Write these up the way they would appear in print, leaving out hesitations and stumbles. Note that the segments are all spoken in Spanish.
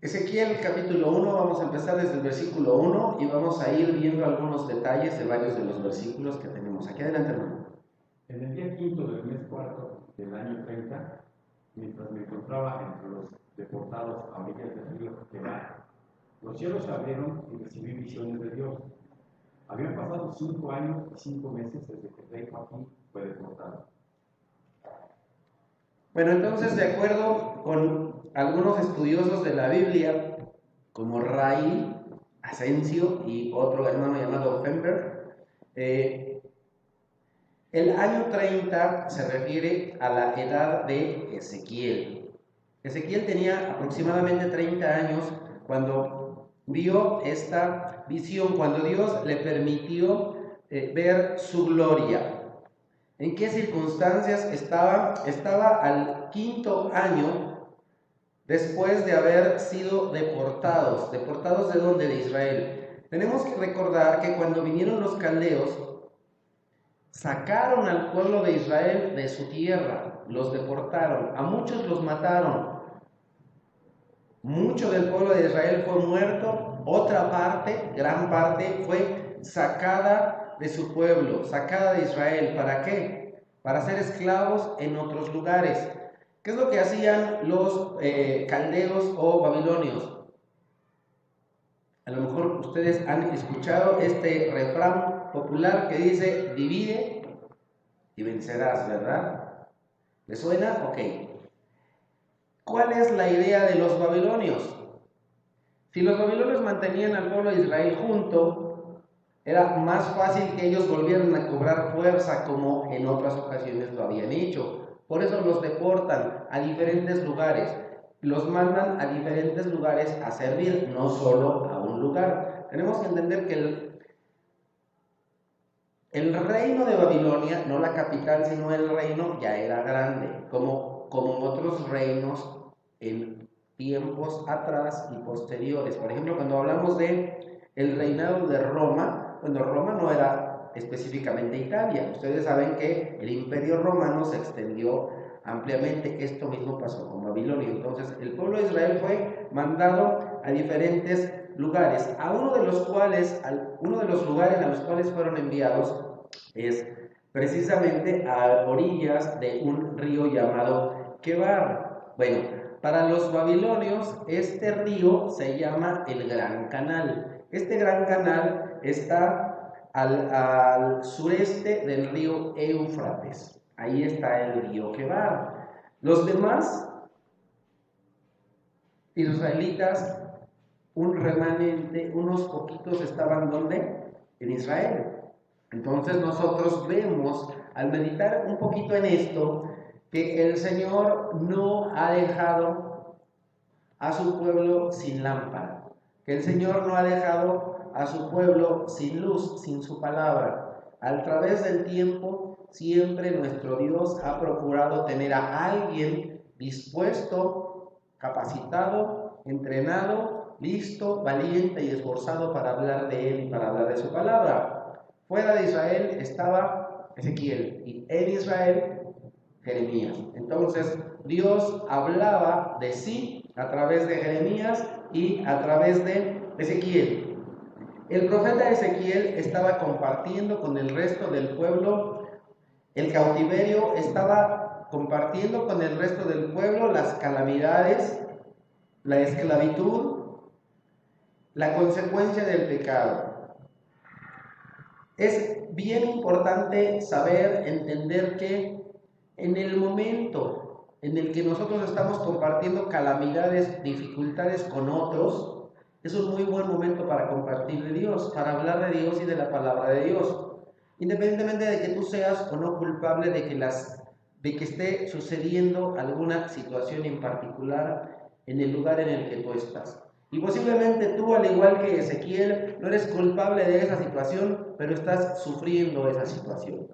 Ezequiel capítulo 1, vamos a empezar desde el versículo 1 y vamos a ir viendo algunos detalles de varios de los versículos que tenemos aquí. Adelante, hermano. En el día quinto del mes cuarto del año 30, mientras me encontraba entre los deportados a orillas del río Quebar, los cielos se abrieron y recibí visiones de Dios. Habían pasado 5 años y 5 meses desde que el rey Joaquín fue deportado. Bueno, entonces, de acuerdo con algunos estudiosos de la Biblia, como Ray, Asensio y otro hermano llamado Fember, el año 30 se refiere a la edad de Ezequiel. Ezequiel tenía aproximadamente 30 años cuando vio esta visión, cuando Dios le permitió ver su gloria. ¿En qué circunstancias estaba? Estaba al quinto año después de haber sido deportados. ¿Deportados de dónde? De Israel. Tenemos que recordar que cuando vinieron los caldeos, sacaron al pueblo de Israel de su tierra, los deportaron, a muchos los mataron. Mucho del pueblo de Israel fue muerto, otra parte, gran parte, fue sacada de su pueblo, sacada de Israel. ¿Para qué? Para ser esclavos en otros lugares. ¿Qué es lo que hacían los caldeos o babilonios? A lo mejor ustedes han escuchado este refrán popular que dice: divide y vencerás, ¿verdad? ¿Les suena? Ok. ¿Cuál es la idea de los babilonios? Si los babilonios mantenían al pueblo de Israel junto, era más fácil que ellos volvieran a cobrar fuerza como en otras ocasiones lo habían hecho. Por eso los deportan a diferentes lugares, los mandan a diferentes lugares a servir, no solo a un lugar. Tenemos que entender que el reino de Babilonia, no la capital, sino el reino, ya era grande, como otros reinos en tiempos atrás y posteriores. Por ejemplo, cuando hablamos de el reinado de Roma, bueno, Roma no era específicamente Italia. Ustedes saben que el imperio romano se extendió ampliamente. Esto mismo pasó con Babilonia. Entonces, el pueblo de Israel fue mandado a diferentes lugares, uno de los lugares a los cuales fueron enviados es precisamente a orillas de un río llamado Quebar. Bueno, para los babilonios este río se llama el Gran Canal. Este Gran Canal está al sureste del río Éufrates. Ahí está el río Quebar. Los demás israelitas, un remanente, unos poquitos estaban ¿dónde? En Israel. Entonces nosotros vemos, al meditar un poquito en esto, que el Señor no ha dejado a su pueblo sin lámpara, que el Señor no ha dejado a su pueblo sin luz, sin su palabra. A través del tiempo, siempre nuestro Dios ha procurado tener a alguien dispuesto, capacitado, entrenado, listo, valiente y esforzado para hablar de Él y para hablar de su palabra. Fuera de Israel estaba Ezequiel y en Israel Jeremías. Entonces Dios hablaba de sí a través de Jeremías y a través de Ezequiel. El profeta Ezequiel estaba compartiendo con el resto del pueblo el cautiverio, estaba compartiendo con el resto del pueblo las calamidades, la esclavitud, la consecuencia del pecado. Es bien importante saber, entender que en el momento en el que nosotros estamos compartiendo calamidades, dificultades con otros, es un muy buen momento para compartir de Dios, para hablar de Dios y de la palabra de Dios. Independientemente de que tú seas o no culpable de que esté sucediendo alguna situación en particular en el lugar en el que tú estás. Y posiblemente tú, al igual que Ezequiel, no eres culpable de esa situación, pero estás sufriendo esa situación.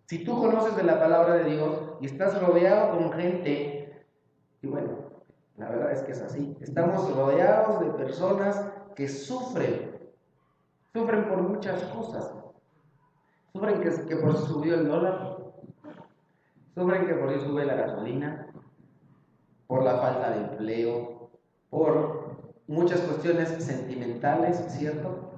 Si tú conoces de la palabra de Dios y estás rodeado con gente, y bueno, la verdad es que es así, estamos rodeados de personas que sufren por muchas cosas. Sufren que por si subió el dólar, sufren que por si sube la gasolina, por la falta de empleo, por muchas cuestiones sentimentales, ¿cierto?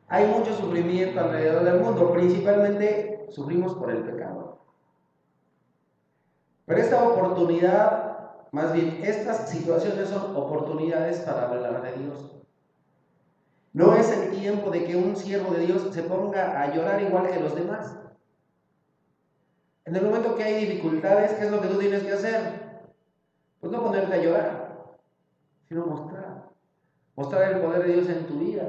Hay mucho sufrimiento alrededor del mundo, principalmente sufrimos por el pecado. Pero esta oportunidad, más bien, estas situaciones son oportunidades para hablar de Dios. No es el tiempo de que un siervo de Dios se ponga a llorar igual que los demás. En el momento que hay dificultades, ¿qué es lo que tú tienes que hacer? Pues no ponerte a llorar, sino mostrar el poder de Dios en tu vida.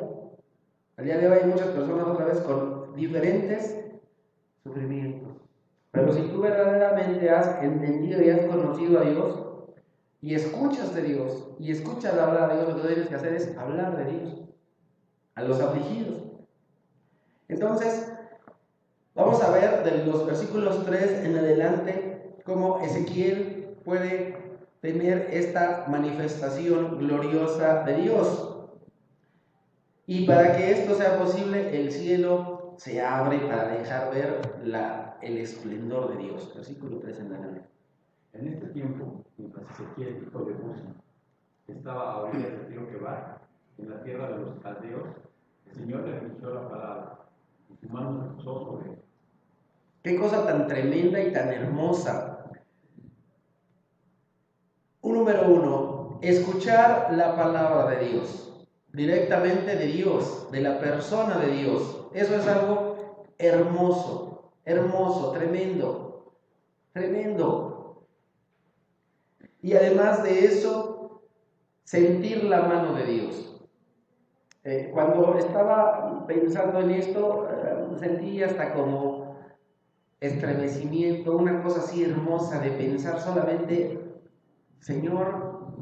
Al día de hoy hay muchas personas otra vez con diferentes sufrimientos. Pero si tú verdaderamente has entendido y has conocido a Dios, y escuchas de Dios, y escuchas hablar de Dios, lo que tienes que hacer es hablar de Dios a los afligidos. Entonces, vamos a ver de los versículos 3 en adelante cómo Ezequiel puede tener esta manifestación gloriosa de Dios. Y para que esto sea posible, el cielo se abre para dejar ver el esplendor de Dios. Versículo 3 en adelante. En este tiempo, mientras Ezequiel, hijo de Buzi, estaba a orillas del río Quebar, en la tierra de los caldeos, el Señor le dirigió la palabra, y su mano se posó sobre él. Qué cosa tan tremenda y tan hermosa. Número 1, escuchar la palabra de Dios, directamente de Dios, de la persona de Dios. Eso es algo hermoso, hermoso, tremendo, tremendo. Y además de eso, sentir la mano de Dios. Cuando estaba pensando en esto, sentí hasta como estremecimiento, una cosa así hermosa de pensar solamente, Señor,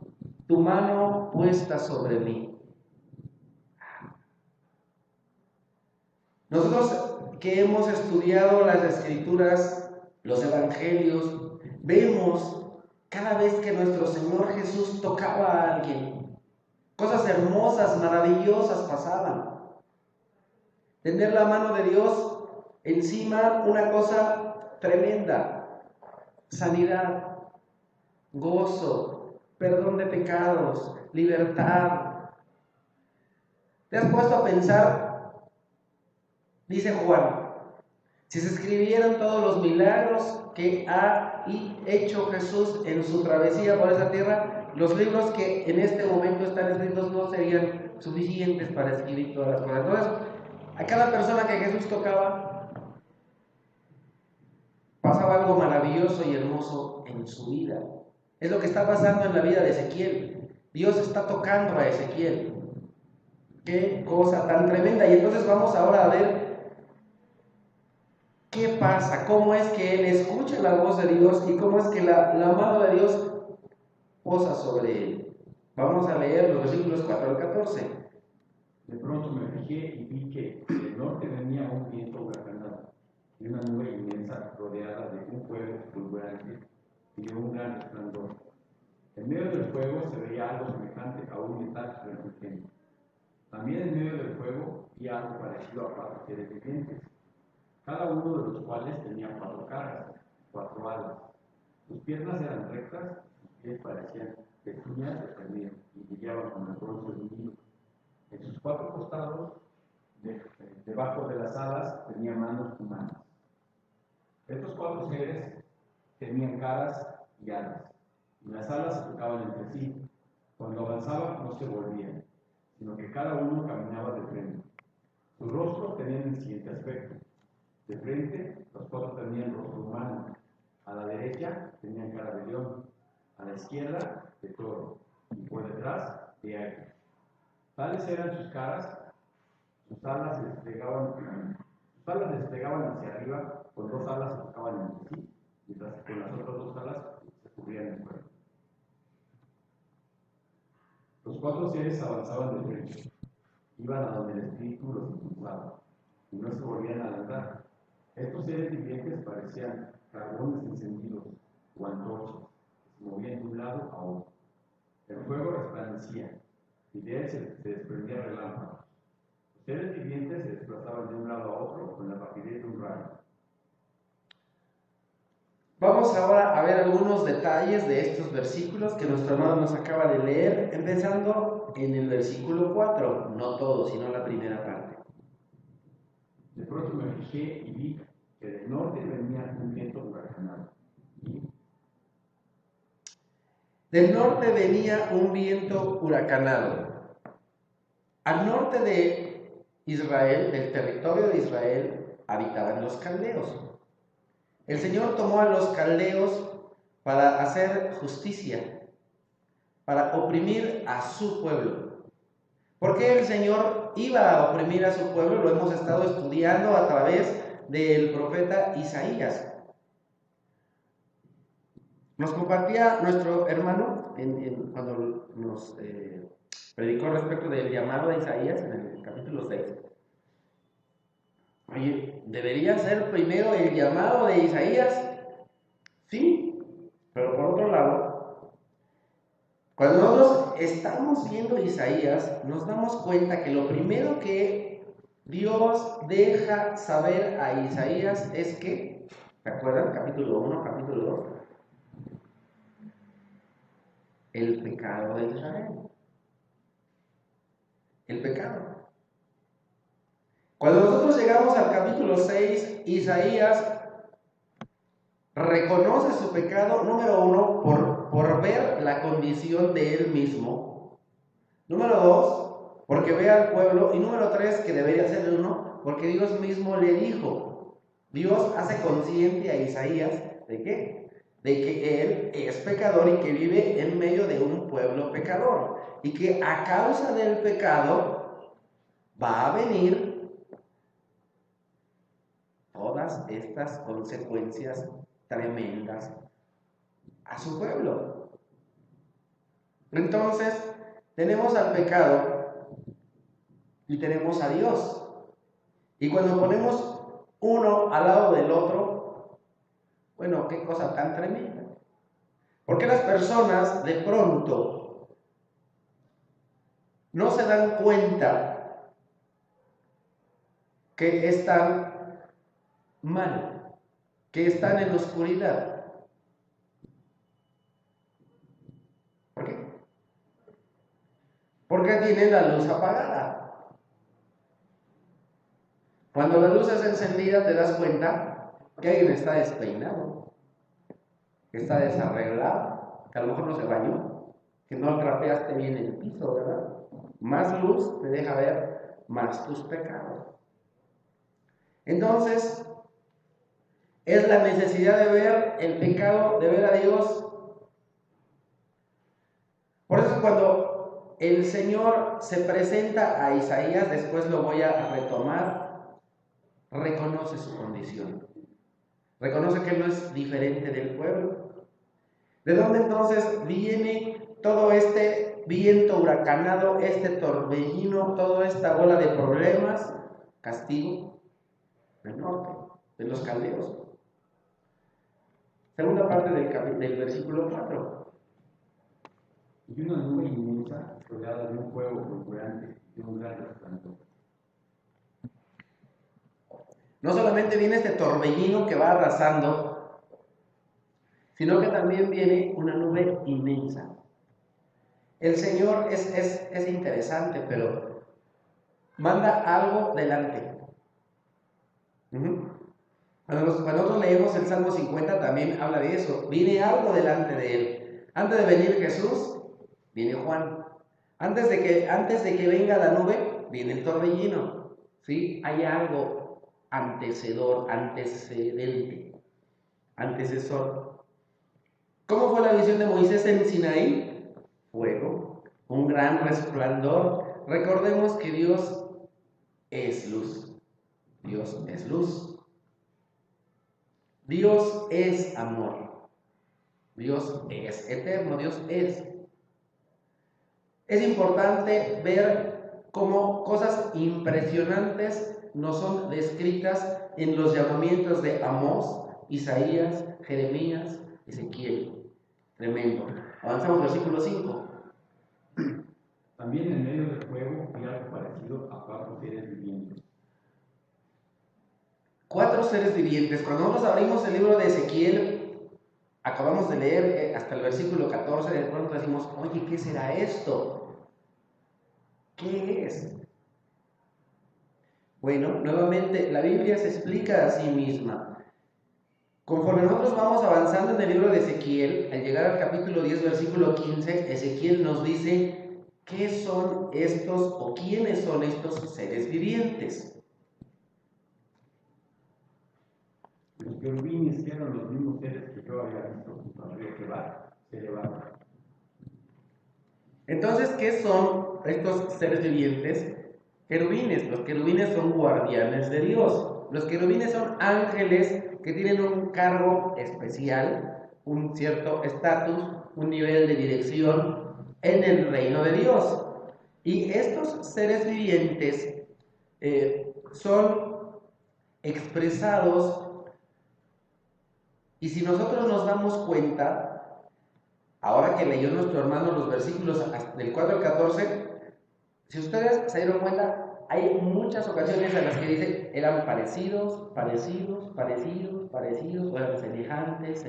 tu mano puesta sobre mí. Nosotros que hemos estudiado las Escrituras, los Evangelios, vemos cada vez que nuestro Señor Jesús tocaba a alguien, cosas hermosas, maravillosas pasaban. Tener la mano de Dios encima, una cosa tremenda, sanidad, gozo, perdón de pecados, libertad. ¿Te has puesto a pensar? Dice Juan, si se escribieran todos los milagros que ha hecho Jesús en su travesía por esa tierra, los libros que en este momento están escritos no serían suficientes para escribir todas las cosas. Entonces, a cada persona que Jesús tocaba, pasaba algo maravilloso y hermoso en su vida. Es lo que está pasando en la vida de Ezequiel. Dios está tocando a Ezequiel. Qué cosa tan tremenda. Y entonces vamos ahora a ver qué pasa, cómo es que él escucha la voz de Dios y cómo es que la mano de Dios posa sobre él. Vamos a leer los versículos 4 al 14. De pronto me fijé y vi que del norte venía un viento huracanado y una nube inmensa rodeada de un fuego fulgurante y de un gran resplandor. En medio del fuego se veía algo semejante a un metal refulgente. También en medio del fuego vi algo parecido a 4 seres vivientes, cada uno de los cuales tenía 4 caras, 4 alas. Sus piernas eran rectas, sus pies parecían pezuñas de pernil y brillaban como el bronce de un niño. En sus 4 costados, debajo de las alas, tenía manos humanas. Estos 4 seres tenían caras y alas, y las alas se tocaban entre sí. Cuando avanzaban no se volvían, sino que cada uno caminaba de frente. Sus rostros tenían el siguiente aspecto. De frente, los 4 tenían rostro humano. A la derecha tenían cara de león, a la izquierda de toro, y por detrás de águila. Tales eran sus caras, sus alas se desplegaban hacia arriba, con 2 alas se tocaban entre sí, mientras que con las otras 2 alas se cubrían el cuerpo. Los 4 seres avanzaban de frente, iban a donde el espíritu los impulsaba, y no se volvían a adelantar. Estos seres vivientes parecían carbones encendidos o antorchas, que se movían de un lado a otro. El fuego resplandecía, y de él se desprendían relámpagos. Los seres vivientes se desplazaban de un lado a otro con la rapidez de un rayo. Vamos ahora a ver algunos detalles de estos versículos que nuestro hermano nos acaba de leer, empezando en el versículo 4, no todo, sino la primera parte. De pronto me fijé y vi que del norte venía un viento huracanado. Del norte venía un viento huracanado. Al norte de Israel, del territorio de Israel, habitaban los caldeos. El Señor tomó a los caldeos para hacer justicia, para oprimir a su pueblo. ¿Por qué el Señor iba a oprimir a su pueblo? Lo hemos estado estudiando a través del profeta Isaías. Nos compartía nuestro hermano cuando nos predicó respecto del llamado de Isaías en el capítulo 6. Oye, ¿debería ser primero el llamado de Isaías? Sí, pero por otro lado, cuando nosotros estamos viendo Isaías, nos damos cuenta que lo primero que Dios deja saber a Isaías es que, ¿se acuerdan? Capítulo 1, capítulo 2. El pecado de Israel. El pecado. Cuando nosotros llegamos al capítulo 6, Isaías reconoce su pecado, número 1, por ver la condición de él mismo. Número 2, porque ve al pueblo. Y número 3, que debería ser el 1, porque Dios mismo le dijo. Dios hace consciente a Isaías ¿de qué? De que él es pecador y que vive en medio de un pueblo pecador. Y que a causa del pecado va a venir todas estas consecuencias tremendas a su pueblo. Entonces, tenemos al pecado y tenemos a Dios. Y cuando ponemos uno al lado del otro, bueno, qué cosa tan tremenda. Porque las personas de pronto no se dan cuenta que están mal, que están en la oscuridad. ¿Por qué? Porque tienen la luz apagada. Cuando la luz es encendida te das cuenta que alguien está despeinado, que está desarreglado, que a lo mejor no se bañó, que no trapeaste bien el piso, ¿verdad? Más luz te deja ver más tus pecados. Entonces, es la necesidad de ver el pecado, de ver a Dios. Por eso cuando el Señor se presenta a Isaías, después lo voy a retomar, reconoce su condición. Reconoce que no es diferente del pueblo. ¿De dónde entonces viene todo este viento huracanado, este torbellino, toda esta bola de problemas? Castigo del norte, de los caldeos. Segunda parte del versículo 4. Y una nube inmensa rodeada de un fuego fulgurante y de un gran resplandor. No solamente viene este torbellino que va arrasando, sino que también viene una nube inmensa. El Señor es interesante, pero manda algo delante. Cuando nosotros leemos el Salmo 50 también habla de eso. Viene algo delante de él. Antes de venir Jesús, viene Juan. Antes de que venga la nube, viene el torbellino. ¿Sí? Hay algo antecedente, antecesor. ¿Cómo fue la visión de Moisés en Sinaí? Fuego, un gran resplandor. Recordemos que Dios es luz. Dios es luz. Dios es amor. Dios es eterno. Dios es. Es importante ver cómo cosas impresionantes nos son descritas en los llamamientos de Amós, Isaías, Jeremías, Ezequiel. Tremendo. Avanzamos al versículo 5. También en medio del fuego vi algo parecido a 4 seres vivientes. 4 seres vivientes. Cuando nosotros abrimos el libro de Ezequiel, acabamos de leer hasta el versículo 14, de pronto decimos, oye, ¿qué será esto? ¿Qué es? Bueno, nuevamente, la Biblia se explica a sí misma. Conforme nosotros vamos avanzando en el libro de Ezequiel, al llegar al capítulo 10, versículo 15, Ezequiel nos dice qué son estos o quiénes son estos seres vivientes. Los querubines, que eran los mismos seres que yo había visto junto al río Quebar, se elevaron. Entonces, ¿qué son estos seres vivientes? Querubines. Los querubines son guardianes de Dios. Los querubines son ángeles que tienen un cargo especial, un cierto estatus, un nivel de dirección en el reino de Dios. Y estos seres vivientes son expresados, y si nosotros nos damos cuenta, ahora que leyó nuestro hermano los versículos del 4 al 14, si ustedes se dieron cuenta, hay muchas ocasiones en las que dice eran parecidos, o eran semejantes.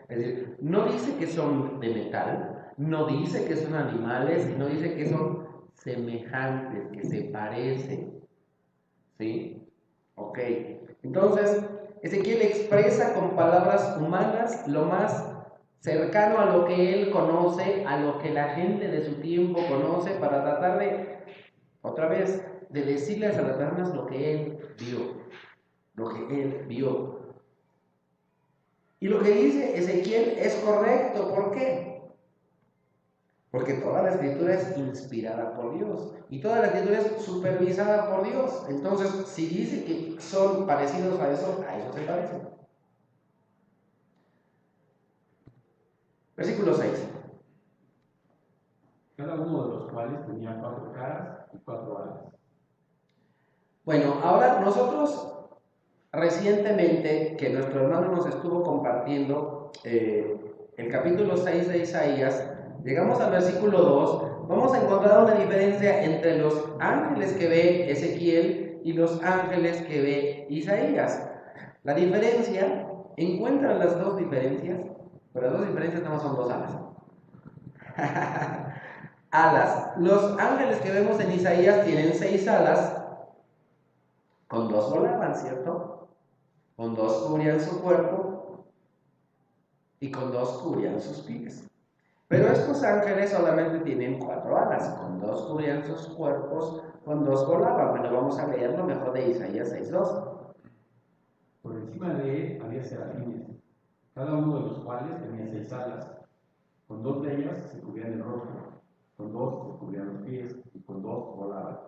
Es decir, no dice que son de metal, no dice que son animales, no dice que son semejantes, que se parecen. ¿Sí? Ok. Entonces, Ezequiel expresa con palabras humanas lo más cercano a lo que él conoce, a lo que la gente de su tiempo conoce, para tratar de, otra vez, de decirles a las personas lo que él vio. Y lo que dice Ezequiel es correcto. ¿Por qué? Porque toda la escritura es inspirada por Dios y toda la escritura es supervisada por Dios. Entonces, si dice que son parecidos a eso se parecen. Versículo 6. Cada uno de los cuales tenía 4 caras y 4 alas. Bueno, ahora nosotros recientemente, que nuestro hermano nos estuvo compartiendo el capítulo 6 de Isaías, llegamos al versículo 2, vamos a encontrar una diferencia entre los ángeles que ve Ezequiel y los ángeles que ve Isaías. La diferencia, encuentran las dos diferencias, pero las dos diferencias nada más son 2 alas. Alas. Los ángeles que vemos en Isaías tienen 6 alas, con 2 volaban, ¿cierto? Con 2 cubrían su cuerpo y con 2 cubrían sus pies. Pero estos ángeles solamente tienen 4 alas, con 2 cubrían sus cuerpos, con 2 volaban. Bueno, vamos a leer lo mejor de Isaías 6:2. Por encima de él había serafines, cada uno de los cuales tenía 6 alas. Con 2 de ellas se cubrían el rostro, con 2 se cubrían los pies y con 2 volaban.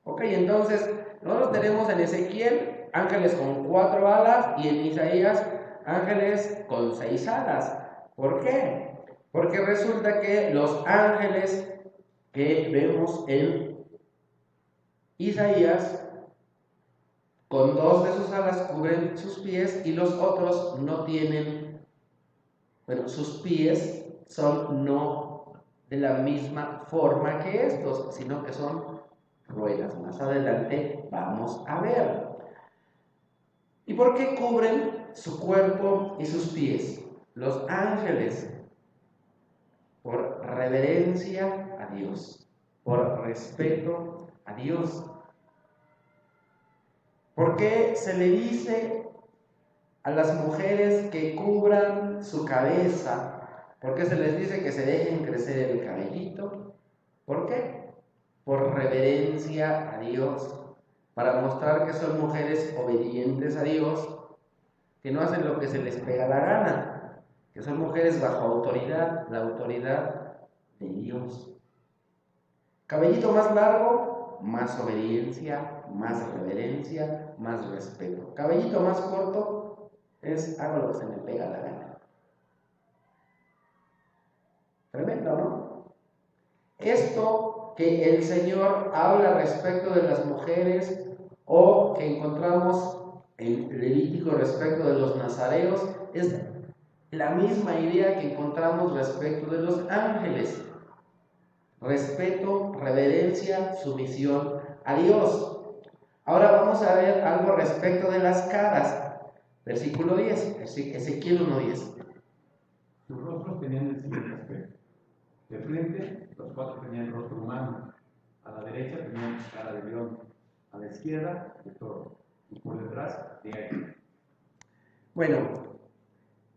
Ok, entonces nosotros tenemos en Ezequiel ángeles con 4 alas y en Isaías ángeles con 6 alas. ¿Por qué? Porque resulta que los ángeles que vemos en Isaías, con 2 de sus alas cubren sus pies y los otros no tienen, bueno, sus pies son no de la misma forma que estos, sino que son ruedas. Más adelante vamos a ver. ¿Y por qué cubren su cuerpo y sus pies? Los ángeles, por reverencia a Dios, por respeto a Dios. ¿Por qué se le dice a las mujeres que cubran su cabeza? ¿Por qué se les dice que se dejen crecer el cabellito? ¿Por qué? Por reverencia a Dios, para mostrar que son mujeres obedientes a Dios, que no hacen lo que se les pega la gana, que son mujeres bajo autoridad, la autoridad de Dios. Cabellito más largo, más obediencia, más reverencia, más respeto. Cabellito más corto es hago lo que se me pega la gana. Tremendo, ¿no? Esto que el Señor habla respecto de las mujeres, o que encontramos en Levítico respecto de los nazareos, es la misma idea que encontramos respecto de los ángeles. Respeto, reverencia, sumisión a Dios. Ahora vamos a ver algo respecto de las caras. Versículo 10, Ezequiel 1:10. Sus rostros tenían el siguiente aspecto. De frente, los 4 tenían rostro humano. A la derecha tenían cara de león. A la izquierda, de toro. Y por detrás, de águila. Bueno,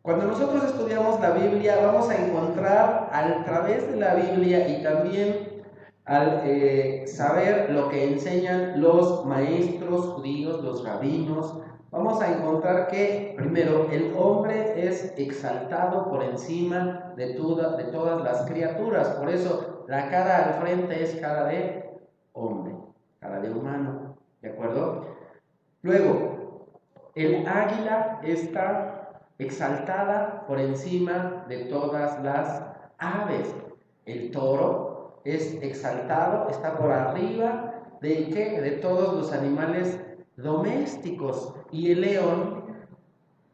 cuando nosotros estudiamos la Biblia, vamos a encontrar a través de la Biblia y también al saber lo que enseñan los maestros judíos, los rabinos, vamos a encontrar que, primero, el hombre es exaltado por encima de todas las criaturas. Por eso, la cara al frente es cara de hombre, cara de humano, ¿de acuerdo? Luego, el águila está exaltada por encima de todas las aves. El toro es exaltado, está por arriba de ¿qué? De todos los animales domésticos. Y el león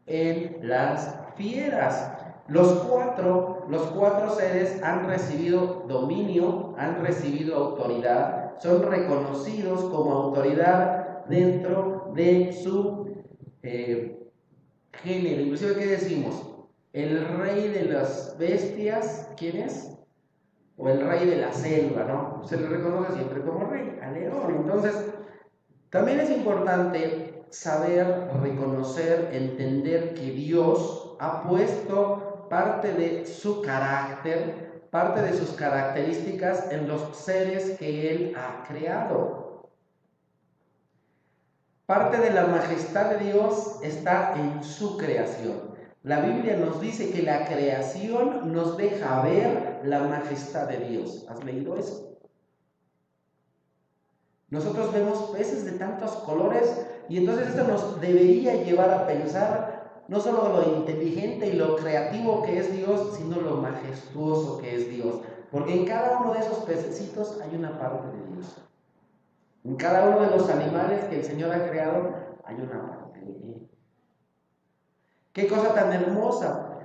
en las fieras. Los cuatro seres han recibido dominio, han recibido autoridad, son reconocidos como autoridad dentro de su género. Inclusive, ¿qué decimos? El rey de las bestias, ¿quién es? O el rey de la selva, ¿no? Se le reconoce siempre como rey, al león. Entonces, también es importante saber, reconocer, entender que Dios ha puesto parte de su carácter, parte de sus características en los seres que Él ha creado. Parte de la majestad de Dios está en su creación. La Biblia nos dice que la creación nos deja ver la majestad de Dios. ¿Has leído eso? Nosotros vemos peces de tantos colores y entonces esto nos debería llevar a pensar no solo lo inteligente y lo creativo que es Dios, sino lo majestuoso que es Dios. Porque en cada uno de esos pececitos hay una parte de Dios. En cada uno de los animales que el Señor ha creado hay una parte de Él. ¡Qué cosa tan hermosa!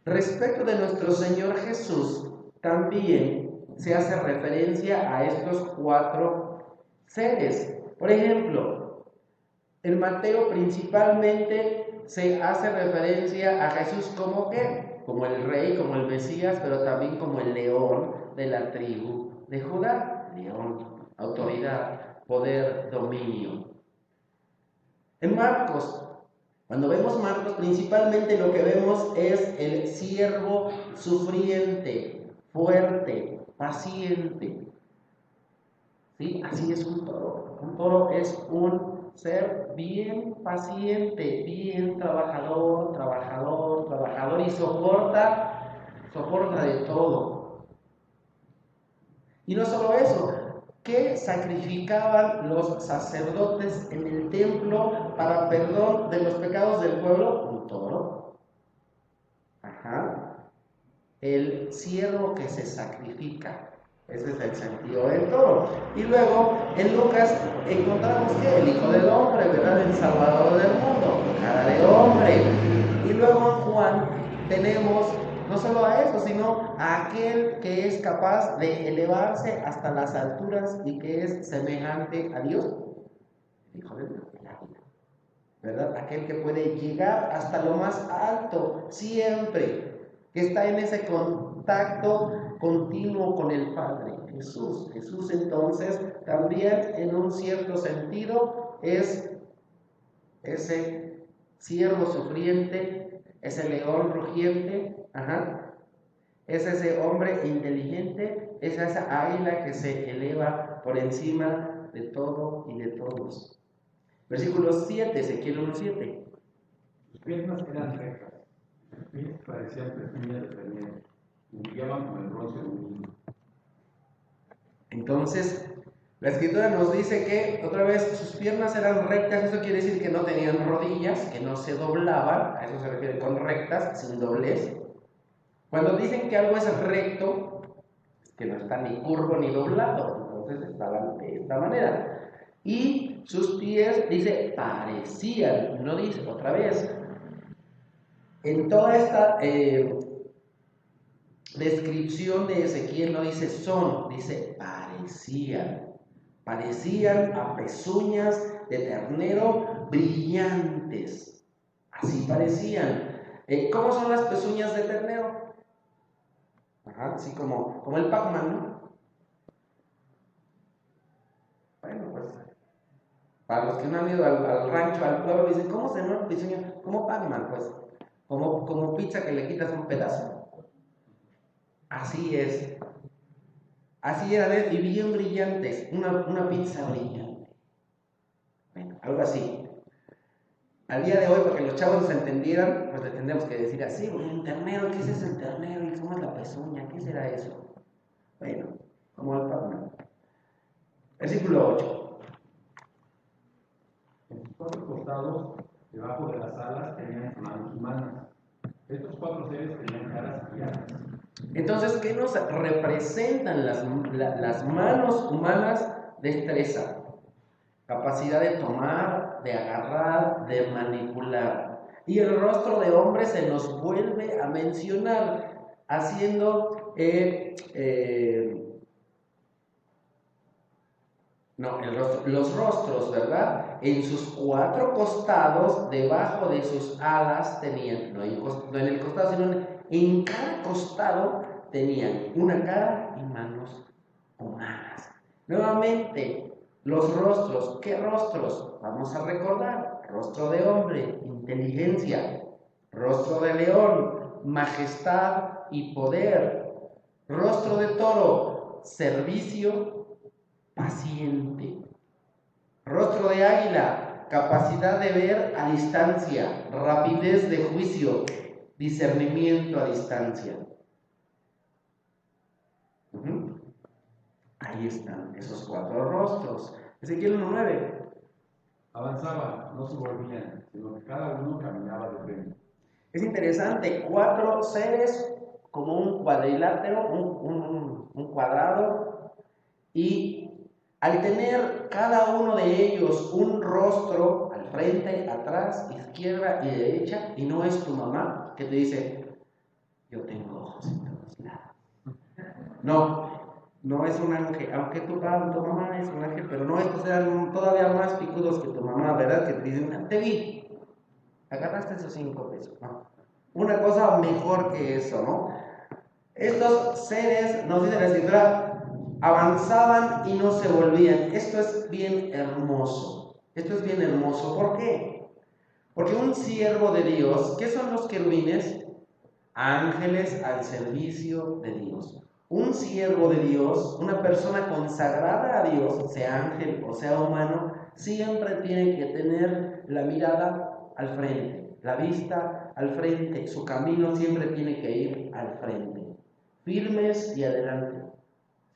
Respecto de nuestro Señor Jesús, también se hace referencia a estos 4 seres. Por ejemplo, en Mateo principalmente se hace referencia a Jesús como ¿qué? Como el rey, como el Mesías, pero también como el león de la tribu de Judá. León, autoridad, poder, dominio. En Marcos, cuando vemos Marcos, principalmente lo que vemos es el siervo sufriente, fuerte, paciente. ¿Sí? Así es un toro. Un toro es un ser bien paciente, bien trabajador y soporta de todo. Y no solo eso, ¿qué sacrificaban los sacerdotes en el templo para perdón de los pecados del pueblo? Un toro. Ajá. El siervo que se sacrifica. Ese es el sentido del toro. Y luego en Lucas encontramos que el Hijo del Hombre, ¿verdad? El Salvador del mundo, cara de hombre. Y luego en Juan tenemos no solo a eso, sino a aquel que es capaz de elevarse hasta las alturas y que es semejante a Dios, el Hijo de Dios, el águila, ¿verdad? Aquel que puede llegar hasta lo más alto siempre, que está en ese contacto continuo con el Padre, Jesús. Jesús entonces también en un cierto sentido es ese siervo sufriente, ese león rugiente, es ese hombre inteligente, es esa águila que se eleva por encima de todo y de todos. Versículo 7, Ezequiel 1:7. Sus piernas eran rectas, sus pies parecían pezuñas de pernil, y brillaban como el bronce de un niño. Entonces, la Escritura nos dice que, otra vez, sus piernas eran rectas. Eso quiere decir que no tenían rodillas, que no se doblaban. A eso se refiere con rectas, sin doblez. Cuando dicen que algo es recto, es que no está ni curvo ni doblado. Entonces estaban de esta manera. Y sus pies, dice, parecían. No dice, otra vez. En toda esta descripción de Ezequiel no dice son, dice parecían. Parecían a pezuñas de ternero brillantes. Así parecían. ¿Cómo son las pezuñas de ternero? Ajá, así como el Pac-Man, ¿no? Bueno, pues, para los que no han ido al rancho, al pueblo, dicen, ¿cómo se llama pezuña? Como Pac-Man, pues, como pizza que le quitas un pedazo. Así es. Así era, y bien brillantes, una pizza brillante. Bueno, algo así. Al día de hoy, para que los chavos se entendieran, pues le tendremos que decir así, un ternero, ¿qué es eso el ternero? ¿Y cómo es la pezuña? ¿Qué será eso? Bueno, como el Pac-Man. Versículo 8. En sus 4 costados, debajo de las alas, tenían manos humanas. Estos 4 seres tenían caras y alas. Entonces, ¿qué nos representan las manos humanas? Destreza, capacidad de tomar, de agarrar, de manipular. Y el rostro de hombre se nos vuelve a mencionar, haciendo los rostros, ¿verdad? En sus 4 costados, debajo de sus alas tenían, no en el costado, sino en cada costado tenían una cara y manos humanas. Nuevamente, los rostros, ¿qué rostros? Vamos a recordar: rostro de hombre, inteligencia; rostro de león, majestad y poder; rostro de toro, servicio, paciente; rostro de águila, capacidad de ver a distancia, rapidez de juicio, discernimiento a distancia. Ahí están esos 4 rostros. Ezequiel 1:9. Avanzaban, no se volvían, sino que cada uno caminaba de frente. Es interesante, 4 seres como un cuadrilátero, un cuadrado, y al tener cada uno de ellos un rostro al frente, atrás, izquierda y derecha, y no es tu mamá que te dice, yo tengo ojos en todos lados. No es un ángel, aunque tu mamá es un ángel, pero no, estos eran todavía más picudos que tu mamá, ¿verdad? Que te dicen, te vi, agarraste esos 5 pesos, ¿no? Una cosa mejor que eso, ¿no? Estos seres, nos dice la escritura, avanzaban y no se volvían. Esto es bien hermoso. Esto es bien hermoso. ¿Por qué? Porque un siervo de Dios, ¿qué son los querubines? Ángeles al servicio de Dios. Un siervo de Dios, una persona consagrada a Dios, sea ángel o sea humano, siempre tiene que tener la mirada al frente, la vista al frente. Su camino siempre tiene que ir al frente. Firmes y adelante.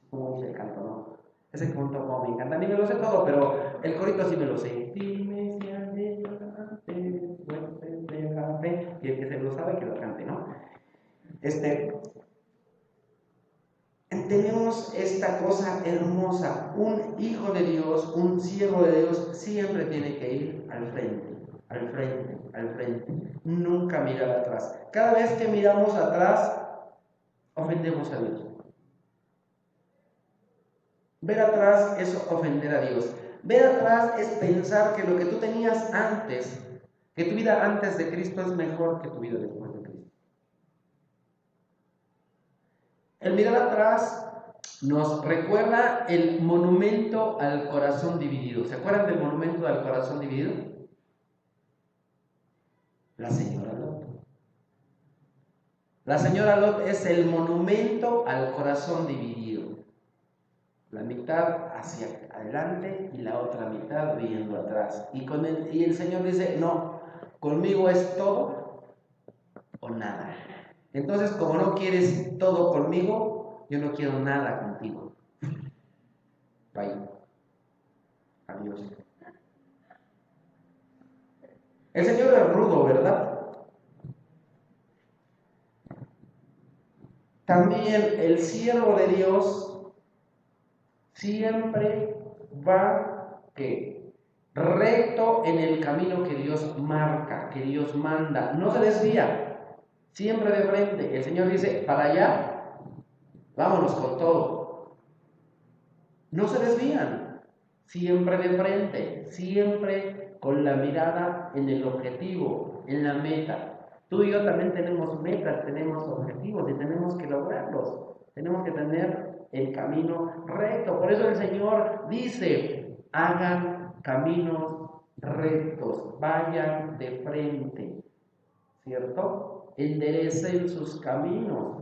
Como dice el canto, ¿no? Ese canto como me encanta. Ni me lo sé todo, pero el corito sí me lo sé. Firmes y adelante, fuertes de la fe. Y el que se lo sabe, que lo cante, ¿no? Tenemos esta cosa hermosa. Un hijo de Dios, un siervo de Dios, siempre tiene que ir al frente, al frente, al frente. Nunca mirar atrás. Cada vez que miramos atrás, ofendemos a Dios. Ver atrás es ofender a Dios. Ver atrás es pensar que lo que tú tenías antes, que tu vida antes de Cristo es mejor que tu vida después de Cristo. El mirar atrás nos recuerda el monumento al corazón dividido. ¿Se acuerdan del monumento al corazón dividido? La señora Lot. La señora Lot es el monumento al corazón dividido. La mitad hacia adelante y la otra mitad viendo atrás. Y el Señor dice, no, conmigo es todo o nada. Entonces, como no quieres todo conmigo, yo no quiero nada contigo. Bye. Adiós. El Señor es rudo, ¿verdad? También el siervo de Dios siempre va recto en el camino que Dios marca, que Dios manda. No se desvía, siempre de frente. El Señor dice, para allá, vámonos con todo. No se desvían, siempre de frente, siempre con la mirada en el objetivo, en la meta. Tú y yo también tenemos metas, tenemos objetivos y tenemos que lograrlos. Tenemos que tener el camino recto. Por eso el Señor dice, hagan caminos rectos, vayan de frente, ¿cierto? Enderecen sus caminos.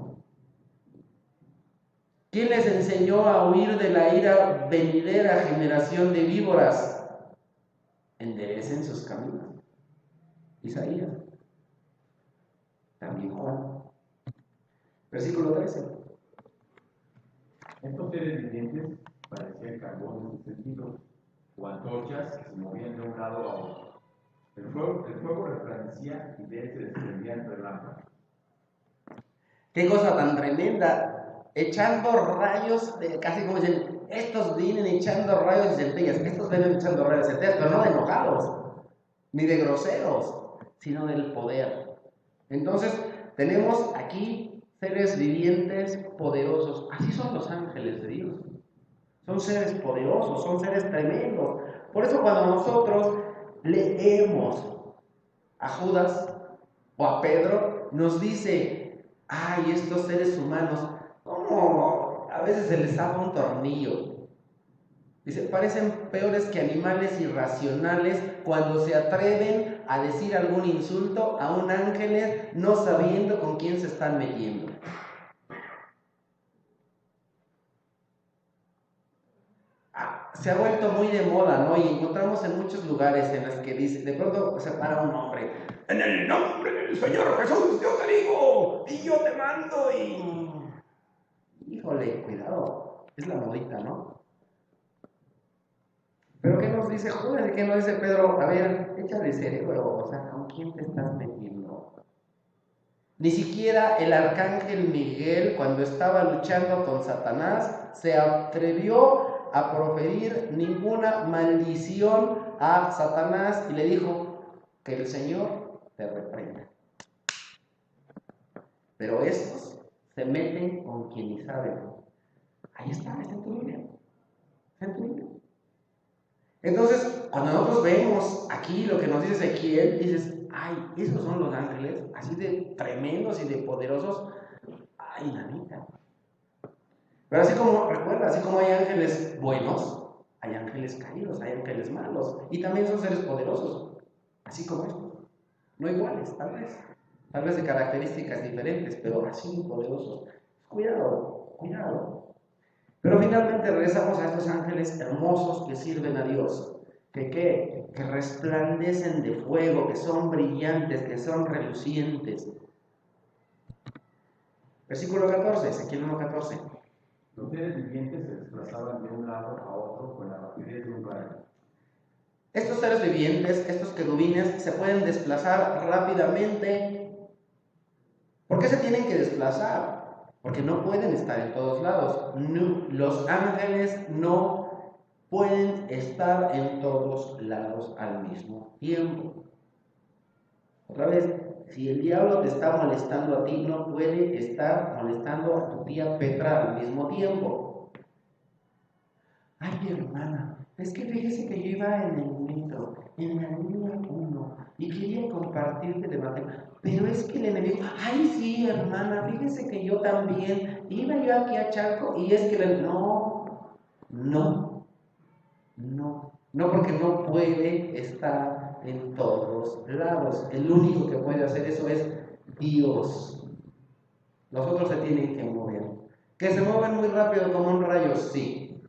¿Quién les enseñó a huir de la ira venidera, generación de víboras? Enderecen sus caminos. Isaías. También Juan. Versículo 13. Estos seres vivientes parecían carbón en su sentido, o antorchas que se movían de un lado a otro. El fuego resplandecía y de él se desprendían relámpagos. Qué cosa tan tremenda, echando rayos, casi como dicen, estos vienen echando rayos de centellas, estos vienen echando rayos de centellas, pero no de enojados, ni de groseros, sino del poder. Entonces, tenemos aquí seres vivientes poderosos, así son los ángeles de Dios, son seres poderosos, son seres tremendos. Por eso cuando nosotros leemos a Judas o a Pedro, nos dice, ay, estos seres humanos, ¿cómo a veces se les abre un tornillo? Dice, parecen peores que animales irracionales cuando se atreven a decir algún insulto a un ángel no sabiendo con quién se están metiendo. Se ha vuelto muy de moda, ¿no? Y encontramos en muchos lugares en los que dice, de pronto se para un hombre, en el nombre del Señor Jesús, yo te digo, y yo te mando, y... Híjole, cuidado, es la modita, ¿no? Pero ¿qué nos dice Judas y qué nos dice Pedro? A ver, échale cerebro, o sea, ¿con quién te estás metiendo? Ni siquiera el arcángel Miguel, cuando estaba luchando con Satanás, se atrevió a proferir ninguna maldición a Satanás y le dijo que el Señor te reprenda. Pero estos se meten con quien ni saben. Ahí está en tu Biblia. Está en tu Biblia. Entonces, cuando nosotros vemos aquí lo que nos dice Ezequiel, dices, ay, esos son los ángeles, así de tremendos y de poderosos. Ay, nanita. Pero así como, recuerda, así como hay ángeles buenos, hay ángeles caídos, hay ángeles malos. Y también son seres poderosos, así como estos. No iguales, tal vez de características diferentes, pero así poderosos. Cuidado, cuidado. Pero finalmente regresamos a estos ángeles hermosos que sirven a Dios, que resplandecen de fuego, que son brillantes, que son relucientes. Versículo 14, Ezequiel 1:14. Los seres vivientes se desplazaban de un lado a otro con la rapidez de un rayo. Estos seres vivientes, estos querubines, se pueden desplazar rápidamente. ¿Por qué se tienen que desplazar? Porque no pueden estar en todos lados. No, los ángeles no pueden estar en todos lados al mismo tiempo. Otra vez, si el diablo te está molestando a ti, no puede estar molestando a tu tía Petra al mismo tiempo. Ay, mi hermana, es que fíjese que yo iba en el metro, en la línea 1, y quería compartirte de matemáticas. Pero es que el enemigo, ay, sí, hermana, fíjese que yo también, iba yo aquí a Chaco, y es que no, porque no puede estar en todos lados. El único que puede hacer eso es Dios. Los otros se tienen que mover. ¿Que se mueven muy rápido como un rayo? Sí,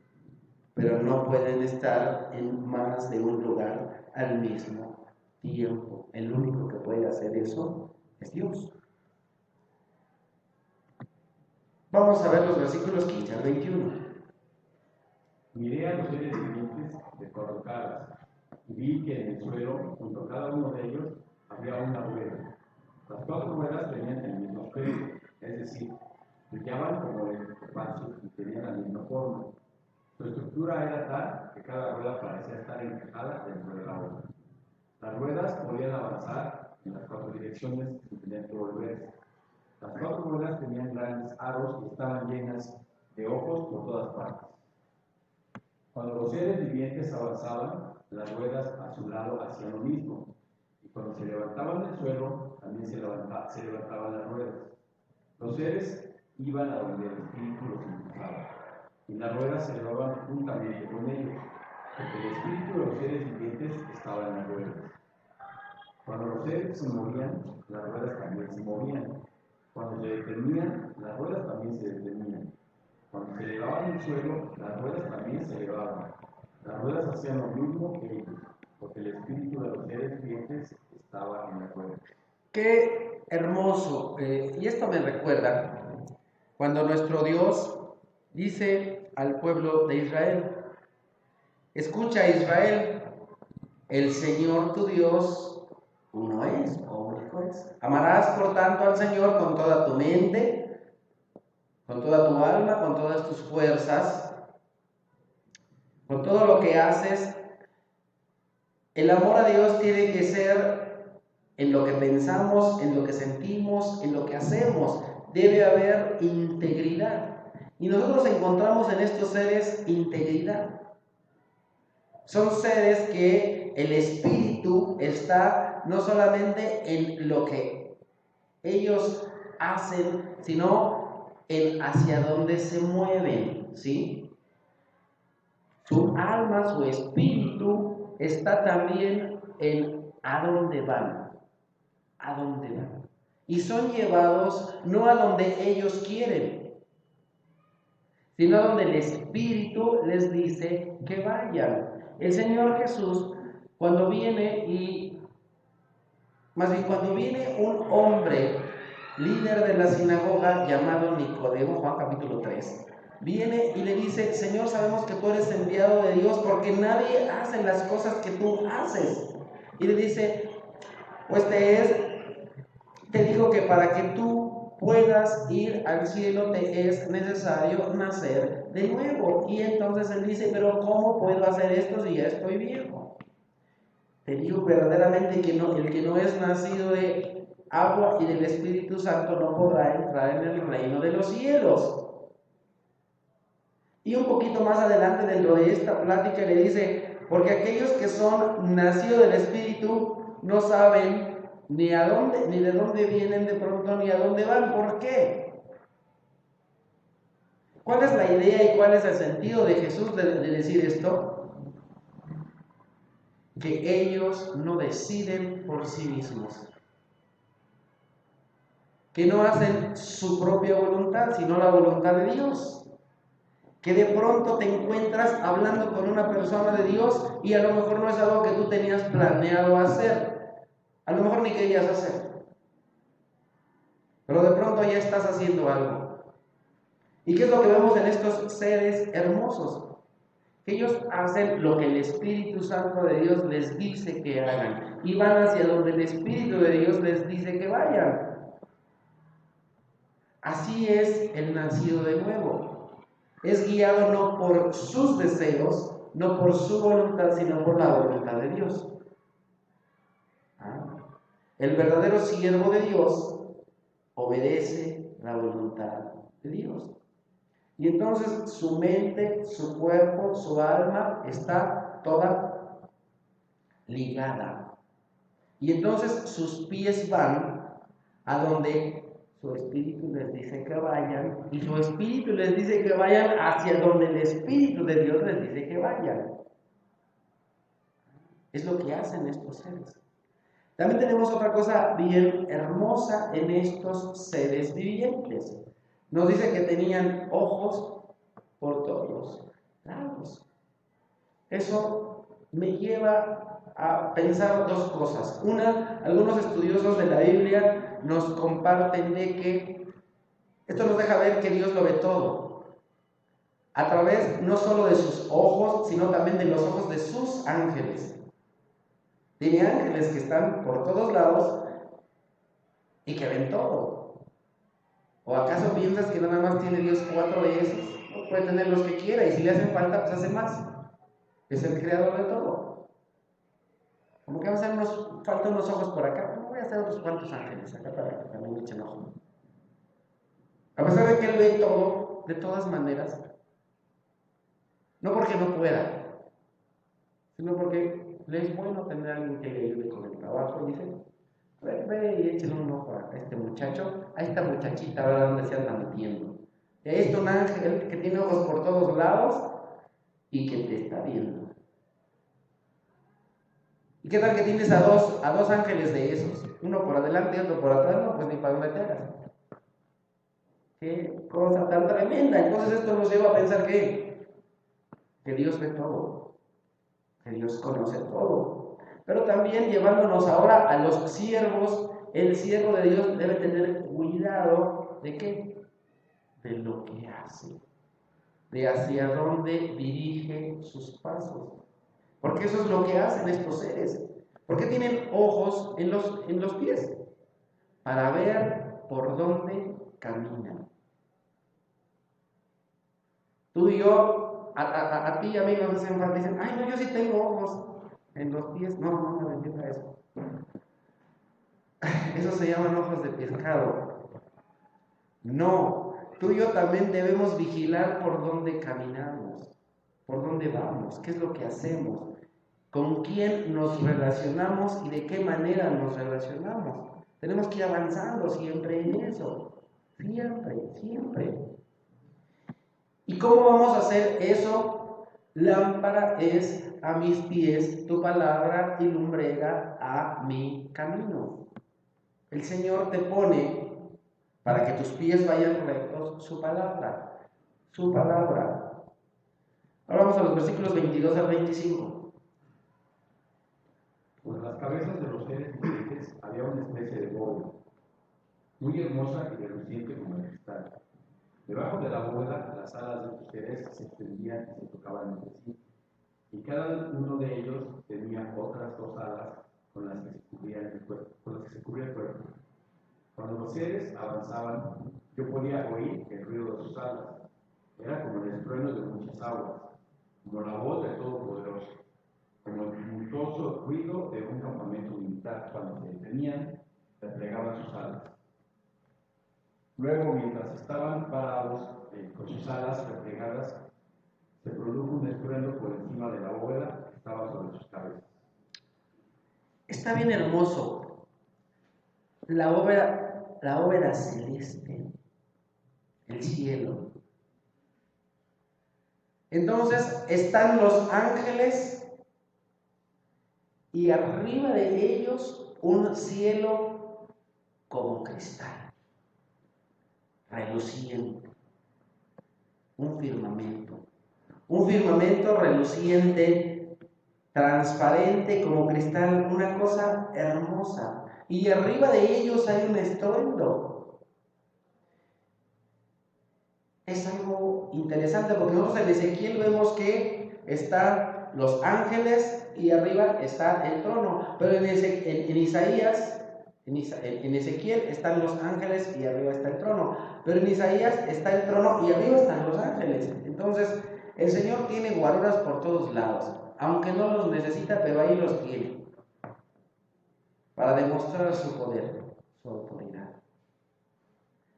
pero no pueden estar en más de un lugar al mismo tiempo. El único que puede hacer eso es Dios. Vamos a ver los versículos 15 al 21. Miré a los seres vivientes de cuatro caras y vi que en el suelo, junto a cada uno de ellos, había una rueda. Las cuatro ruedas tenían el mismo aspecto, es decir, brillaban como el espacio y tenían la misma forma. Su estructura era tal que cada rueda parecía estar encajada dentro de la otra. Las ruedas podían avanzar en las cuatro direcciones sin tener que volverse. Las cuatro ruedas tenían grandes aros y estaban llenas de ojos por todas partes. Cuando los seres vivientes avanzaban, las ruedas a su lado hacían lo mismo, y cuando se levantaban del suelo, también se levantaban las ruedas. Los seres iban a donde el espíritu los impulsaba, y las ruedas se elevaban juntamente con ellos, porque el espíritu de los seres vivientes estaba en las ruedas. Cuando los seres se movían, las ruedas también se movían. Cuando se detenían, las ruedas también se detenían. Cuando se elevaban al suelo, las ruedas también se elevaban. Las ruedas hacían lo mismo que ellos, porque el espíritu de los seres vivientes estaba en las ruedas. Qué hermoso. Y esto me recuerda cuando nuestro Dios dice al pueblo de Israel: escucha, Israel, el Señor tu Dios uno es, o único es. Amarás por tanto al Señor con toda tu mente, con toda tu alma, con todas tus fuerzas, con todo lo que haces. El amor a Dios tiene que ser en lo que pensamos, en lo que sentimos, en lo que hacemos. Debe haber integridad. Y nosotros encontramos en estos seres integridad. Son seres que el espíritu está no solamente en lo que ellos hacen, sino en hacia dónde se mueven, ¿sí? Su alma, su espíritu está también en a dónde van, a dónde van. Y son llevados no a donde ellos quieren, sino a donde el espíritu les dice que vayan. El Señor Jesús, cuando viene cuando viene un hombre, líder de la sinagoga llamado Nicodemo, Juan capítulo 3, viene y le dice: Señor, sabemos que tú eres enviado de Dios, porque nadie hace las cosas que tú haces. Y le dice: pues te digo que para que tú puedas ir al cielo te es necesario nacer de nuevo. Y entonces él dice: pero ¿cómo puedo hacer esto si ya estoy viejo? Te digo verdaderamente que el que no es nacido de agua y del Espíritu Santo no podrá entrar en el reino de los cielos. Y un poquito más adelante dentro de esta plática le dice: porque aquellos que son nacidos del Espíritu no saben ni a dónde, ni de dónde vienen de pronto, ni a dónde van. ¿Por qué? ¿Cuál es la idea y cuál es el sentido de Jesús de decir esto? Que ellos no deciden por sí mismos, que no hacen su propia voluntad, sino la voluntad de Dios. Que de pronto te encuentras hablando con una persona de Dios y a lo mejor no es algo que tú tenías planeado hacer, a lo mejor ni querías hacer, pero de pronto ya estás haciendo algo. ¿Y qué es lo que vemos en estos seres hermosos? Que ellos hacen lo que el Espíritu Santo de Dios les dice que hagan y van hacia donde el Espíritu de Dios les dice que vayan. Así es el nacido de nuevo. Es guiado no por sus deseos, no por su voluntad, sino por la voluntad de Dios. El verdadero siervo de Dios obedece la voluntad de Dios. Y entonces su mente, su cuerpo, su alma está toda ligada. Y entonces sus pies van a donde su espíritu les dice que vayan, y su espíritu les dice que vayan hacia donde el Espíritu de Dios les dice que vayan. Es lo que hacen estos seres. También tenemos otra cosa bien hermosa en estos seres vivientes. Nos dice que tenían ojos por todos lados. Eso me lleva a pensar dos cosas. Una, algunos estudiosos de la Biblia nos comparten de que esto nos deja ver que Dios lo ve todo, a través no solo de sus ojos, sino también de los ojos de sus ángeles. Tiene ángeles que están por todos lados y que ven todo. ¿O acaso piensas que nada más tiene Dios 4 de esos? No, puede tener los que quiera, y si le hacen falta, pues hace más. Es el creador de todo. Como que vamos a hacer faltan unos ojos por acá. No voy a hacer otros cuantos ángeles acá para que también echen ojo. A pesar de que Él ve todo, de todas maneras, no porque no pueda, sino porque le es bueno tener a alguien que le ayude con el trabajo, dice. Ve y échale un ojo a este muchacho, a esta muchachita, a ver a dónde se anda metiendo. Y ahí está un ángel que tiene ojos por todos lados y que te está viendo. ¿Y qué tal que tienes a dos ángeles de esos? Uno por adelante y otro por atrás, no, pues ni para dónde te hagas. Qué cosa tan tremenda. Entonces esto nos lleva a pensar que Dios ve todo, que Dios conoce todo. Pero también llevándonos ahora a los siervos, el siervo de Dios debe tener cuidado de qué, de lo que hace, de hacia dónde dirige sus pasos. Porque eso es lo que hacen estos seres. Porque tienen ojos en los pies para ver por dónde caminan. Tú y yo, a ti y a mí nos hacen falta, dicen, ay, no, yo sí tengo ojos en los pies. No, no me entienda eso. Eso se llaman ojos de pescado. No, tú y yo también debemos vigilar por dónde caminamos, por dónde vamos, qué es lo que hacemos, con quién nos relacionamos y de qué manera nos relacionamos. Tenemos que ir avanzando siempre en eso, siempre, siempre. ¿Y cómo vamos a hacer eso? Lámpara es a mis pies tu palabra y lumbrera a mi camino. El Señor te pone para que tus pies vayan rectos su palabra, su palabra. Ahora vamos a los versículos 22 al 25. Por las cabezas de los seres vivientes había una especie de bóveda, muy hermosa y reluciente como el cristal. Debajo de la bóveda, las alas de sus seres se extendían y se tocaban entre sí, y cada uno de ellos tenía otras dos alas con las que se cubría el cuerpo. Cuando los seres avanzaban, yo podía oír el ruido de sus alas. Era como el estruendo de muchas aguas, como la voz del Todopoderoso, como el tumultuoso ruido de un campamento militar. Cuando se detenían, desplegaban sus alas. Luego, mientras estaban parados con sus alas replegadas, se produjo un estruendo por encima de la bóveda que estaba sobre sus cabezas. Está bien hermoso. La bóveda celeste, el cielo. Entonces están los ángeles y arriba de ellos un cielo como cristal, reluciente, un firmamento reluciente, transparente como cristal, una cosa hermosa. Y arriba de ellos hay un estruendo. Es algo interesante porque nosotros en Ezequiel vemos que están los ángeles y arriba está el trono, pero en Isaías, en Ezequiel están los ángeles y arriba está el trono, pero en Isaías está el trono y arriba están los ángeles. Entonces el Señor tiene guaruras por todos lados, aunque no los necesita, pero ahí los tiene para demostrar su poder, su autoridad.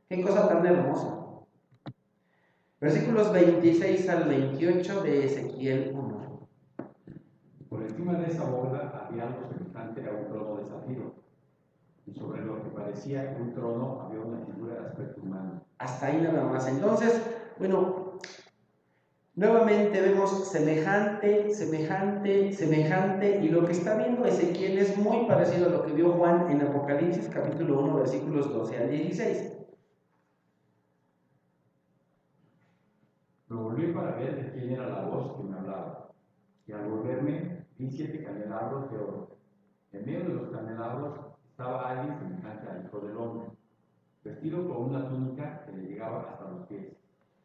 Qué cosa tan hermosa. Versículos 26 al 28 de Ezequiel 1. Por encima de esa bóveda había algo semejante a un trono de zafiro, y sobre lo que parecía un trono había una figura de aspecto humano. Hasta ahí nada más. Entonces, bueno, nuevamente vemos semejante, y lo que está viendo Ezequiel es muy parecido a lo que vio Juan en Apocalipsis capítulo 1, versículos 12 al 16. Me volví para ver de quién era la voz que me hablaba, y al volverme vi 7 candelabros de oro. En medio de los candelabros estaba alguien semejante al Hijo del Hombre, vestido con una túnica que le llegaba hasta los pies,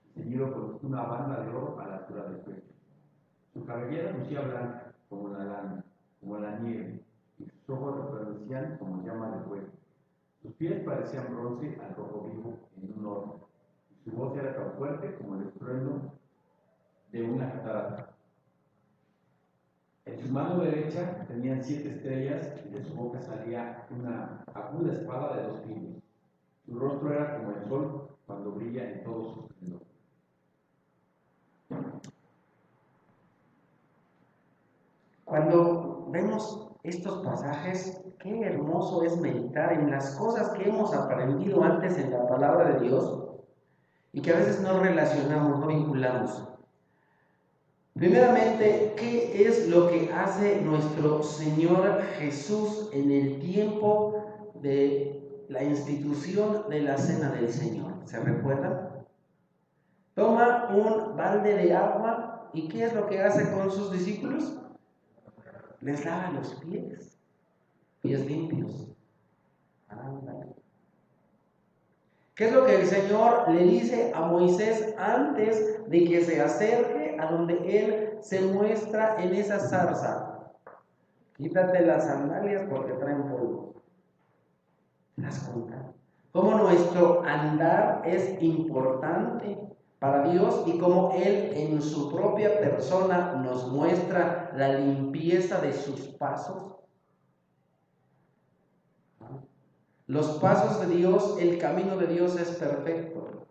y ceñido con una banda de oro a la altura del pecho. Su cabellera lucía blanca como la lana, como la nieve, y sus ojos resplandecían como llamas de fuego. Sus pies parecían bronce al rojo vivo en un horno, y su voz era tan fuerte como el estruendo de una catarata. En su mano derecha tenían 7 estrellas y de su boca salía una aguda espada de 2 filos. Su rostro era como el sol cuando brilla en todo su esplendor. Cuando vemos estos pasajes, qué hermoso es meditar en las cosas que hemos aprendido antes en la palabra de Dios y que a veces no relacionamos, no vinculamos. Primeramente, ¿qué es lo que hace nuestro Señor Jesús en el tiempo de la institución de la Cena del Señor? ¿Se recuerdan? Toma un balde de agua y ¿qué es lo que hace con sus discípulos? Les lava los pies limpios. Ándale. ¿Qué es lo que el Señor le dice a Moisés antes de que se acerque a donde él se muestra en esa zarza? Quítate las sandalias porque traen polvo. ¿Te das cuenta? Cómo nuestro andar es importante para Dios y cómo Él en su propia persona nos muestra la limpieza de sus pasos. Los pasos de Dios, el camino de Dios es perfecto.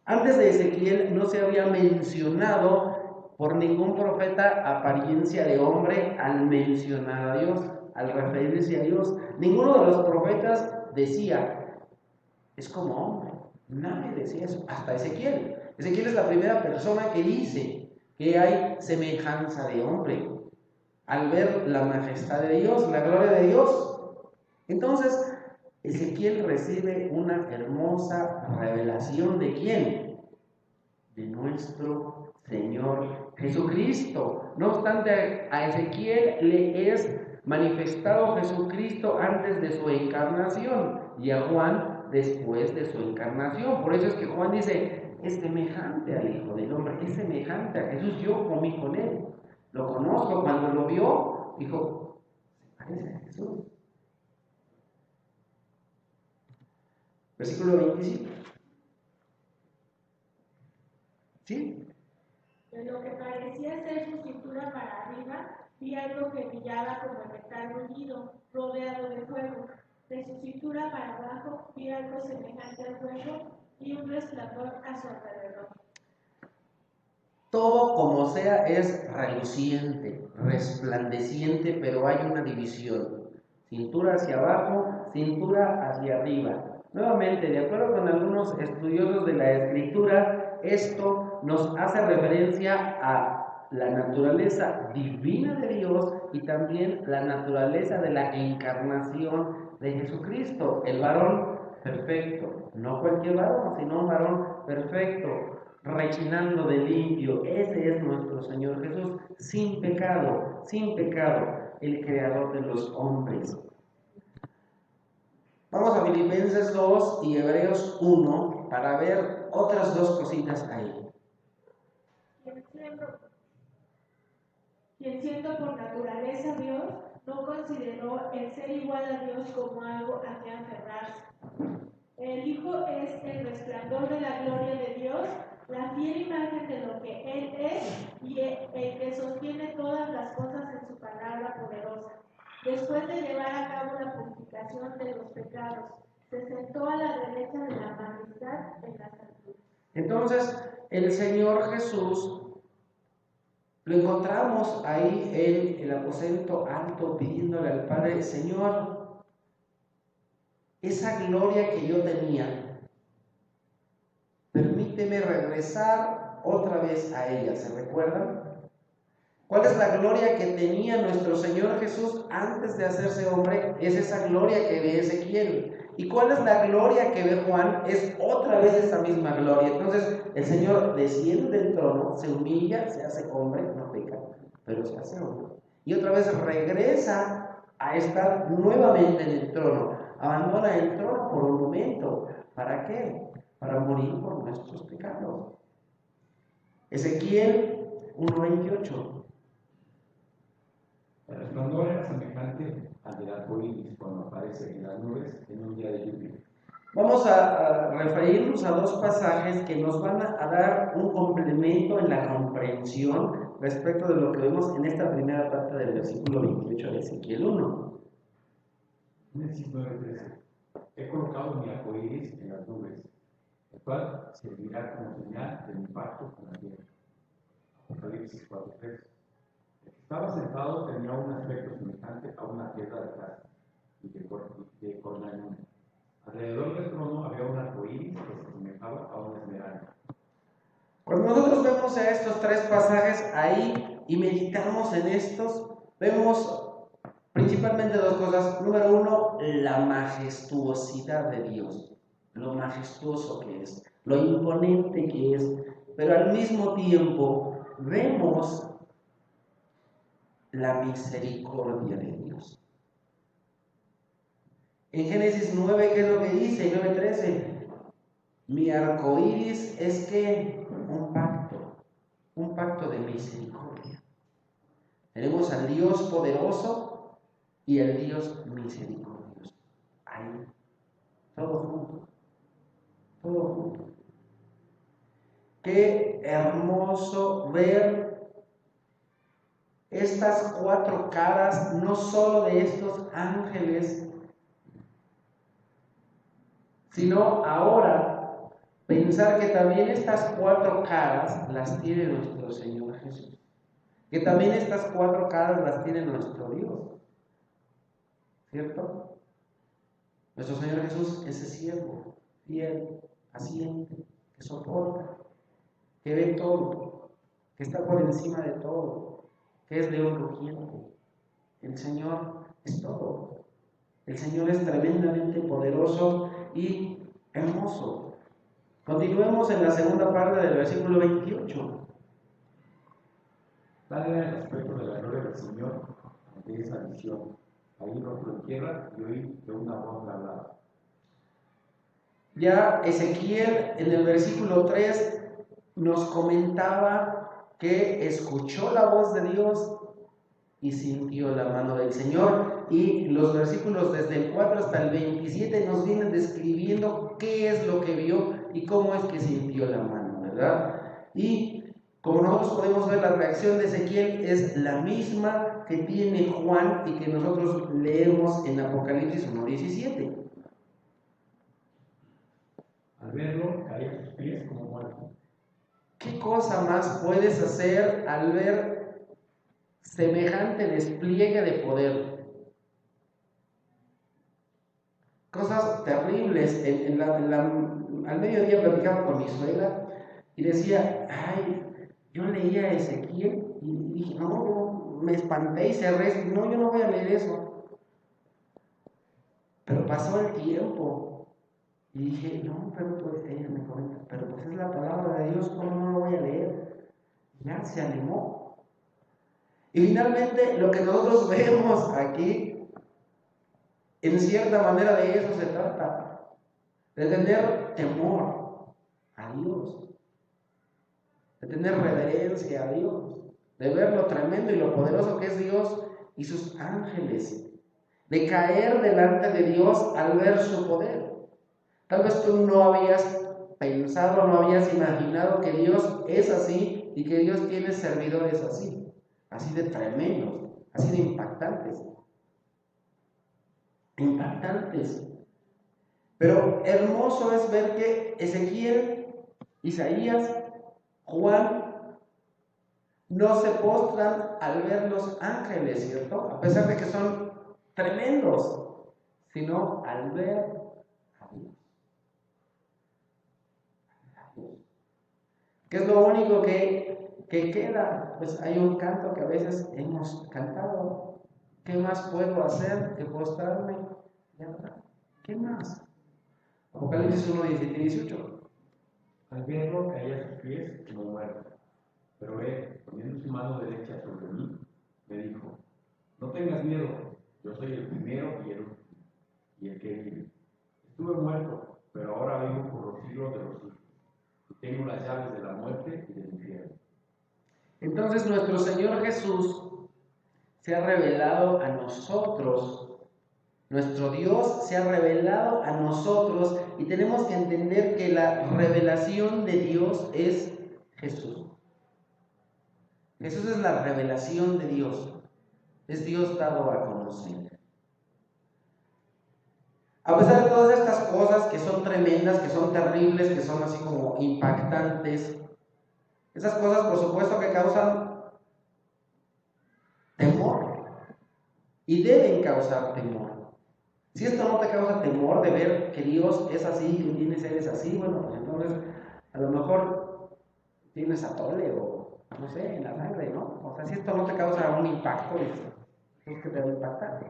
Antes de Ezequiel no se había mencionado por ningún profeta apariencia de hombre al mencionar a Dios, al referirse a Dios. Ninguno de los profetas decía, es como hombre. Nadie decía eso, hasta Ezequiel. Ezequiel es la primera persona que dice que hay semejanza de hombre al ver la majestad de Dios, la gloria de Dios. Entonces, Ezequiel recibe una hermosa revelación ¿de quién? De nuestro Señor Jesucristo. No obstante, a Ezequiel le es manifestado Jesucristo antes de su encarnación y a Juan después de su encarnación. Por eso es que Juan dice, es semejante al Hijo del Hombre, es semejante a Jesús. Yo comí con él, lo conozco. Cuando lo vio, dijo, se parece a Jesús. Versículo 25. ¿Sí? De lo que parecía ser su cintura para arriba, vi algo que brillaba como el metal bruñido, rodeado de fuego. De su cintura para abajo, vi algo semejante al fuego y un resplandor a su alrededor. Todo como sea es reluciente, resplandeciente, pero hay una división. Cintura hacia abajo, cintura hacia arriba. Nuevamente, de acuerdo con algunos estudiosos de la Escritura, esto nos hace referencia a la naturaleza divina de Dios y también la naturaleza de la encarnación de Jesucristo, el varón perfecto, no cualquier varón, sino un varón perfecto, rechinando de limpio. Ese es nuestro Señor Jesús, sin pecado, el creador de los hombres. Vamos a Filipenses 2 y Hebreos 1 para ver otras dos cositas ahí. Quien siendo por naturaleza Dios, no consideró el ser igual a Dios como algo a que aferrarse. El Hijo es el resplandor de la gloria de Dios, la fiel imagen de lo que Él es y el que sostiene todas las cosas en su palabra poderosa. Después de llevar a cabo la purificación de los pecados, se sentó a la derecha de la majestad en las alturas. Entonces, el Señor Jesús lo encontramos ahí en el aposento alto pidiéndole al Padre, Señor, esa gloria que yo tenía, permíteme regresar otra vez a ella. ¿Se recuerdan? ¿Cuál es la gloria que tenía nuestro Señor Jesús antes de hacerse hombre? Es esa gloria que ve Ezequiel. ¿Y cuál es la gloria que ve Juan? Es otra vez esa misma gloria. Entonces el Señor desciende del trono, se humilla, se hace hombre, no peca, pero se hace hombre. Y otra vez regresa a estar nuevamente en el trono. Abandona el trono por un momento. ¿Para qué? Para morir por nuestros pecados. Ezequiel 1:28. El resplandor era semejante al del arco iris cuando aparece en las nubes en un día de lluvia. Vamos a referirnos a dos pasajes que nos van a dar un complemento en la comprensión respecto de lo que vemos en esta primera parte del versículo 28 de Ezequiel 1. Génesis 9:13. He colocado mi arco iris en las nubes, el cual servirá como señal de mi pacto con la tierra. Apocalipsis 4:3. El que estaba sentado tenía un aspecto semejante a una piedra de plata y de cornalina. Alrededor del trono había un arco iris que se asemejaba a una esmeralda. Cuando nosotros vemos a estos tres pasajes ahí y meditamos en estos, vemos principalmente dos cosas. Número uno, la majestuosidad de Dios, lo majestuoso que es, lo imponente que es, pero al mismo tiempo vemos la misericordia de Dios. En Génesis 9, ¿qué es lo que dice? 9:13. Mi arco iris es que un pacto de misericordia. Tenemos al Dios poderoso y al Dios misericordioso. Ahí, todo junto, todo junto. Qué hermoso ver estas cuatro caras, no solo de estos ángeles, sino ahora pensar que también estas cuatro caras las tiene nuestro Señor Jesús. Que también estas cuatro caras las tiene nuestro Dios. ¿Cierto? Nuestro Señor Jesús es ese siervo, fiel, paciente, que soporta, que ve todo, que está por encima de todo, que es león rugiente. El Señor es todo. El Señor es tremendamente poderoso y hermoso. Continuemos en la segunda parte del versículo 28. Tal era el aspecto de la gloria del Señor ante esa visión. Ahí rostro en tierra y oí que una voz me hablaba. Ya Ezequiel en el versículo 3 nos comentaba que escuchó la voz de Dios y sintió la mano del Señor, y los versículos desde el 4 hasta el 27 nos vienen describiendo qué es lo que vio y cómo es que sintió la mano, ¿verdad? Y como nosotros podemos ver, la reacción de Ezequiel es la misma que tiene Juan y que nosotros leemos en Apocalipsis 1:17. Al verlo, caí a sus pies como muerto. ¿Qué cosa más puedes hacer al ver semejante despliegue de poder? Cosas terribles. Al mediodía platicaba con mi suegra y decía, ay, yo leía a Ezequiel y dije, no, me espanté y cerré, no, yo no voy a leer eso. Pero pasó el tiempo y dije, no, pero pues, ella me comenta, pero pues es la palabra de Dios, ¿cómo no lo voy a leer? Ya se animó. Y finalmente lo que nosotros vemos aquí, en cierta manera de eso se trata, de tener temor a Dios, de tener reverencia a Dios, de ver lo tremendo y lo poderoso que es Dios y sus ángeles, de caer delante de Dios al ver su poder. Tal vez tú no habías pensado, no habías imaginado que Dios es así y que Dios tiene servidores así de tremendos, así de impactantes. Pero hermoso es ver que Ezequiel, Isaías, Juan no se postran al ver los ángeles, ¿cierto? A pesar de que son tremendos, sino al ver a Dios. ¿Qué es lo único que queda? Pues hay un canto que a veces hemos cantado. ¿Qué más puedo hacer que postrarme? ¿Qué más? Apocalipsis 1:17-18. Al verlo, caí a sus pies como muerto. Pero él, poniendo su mano derecha sobre mí, me dijo, no tengas miedo, yo soy el primero y el último, y el que vive. Estuve muerto, pero ahora vivo por los siglos de los siglos, y tengo las llaves de la muerte y del infierno. Entonces nuestro Señor Jesús se ha revelado a nosotros. Nuestro Dios se ha revelado a nosotros y tenemos que entender que la revelación de Dios es Jesús. Jesús es la revelación de Dios. Es Dios dado a conocer. A pesar de todas estas cosas que son tremendas, que son terribles, que son así como impactantes, esas cosas por supuesto que causan y deben causar temor. Si esto no te causa temor de ver que Dios es así, que tiene seres así, bueno, pues entonces a lo mejor tienes atole o no sé, en la sangre, ¿no? O sea, si esto no te causa un impacto, es que te va a impactar.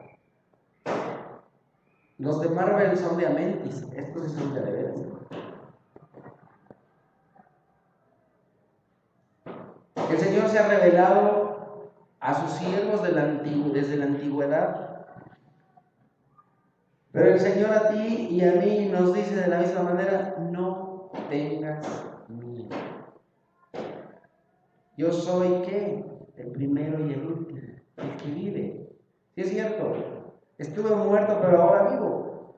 Los de Marvel son de Amentis, estos sí son de veras. El Señor se ha revelado a sus siervos desde la antigüedad. Pero el Señor a ti y a mí nos dice de la misma manera, no tengas miedo. Yo soy, ¿qué? El primero y el último, el que vive. Sí es cierto, estuve muerto pero ahora vivo.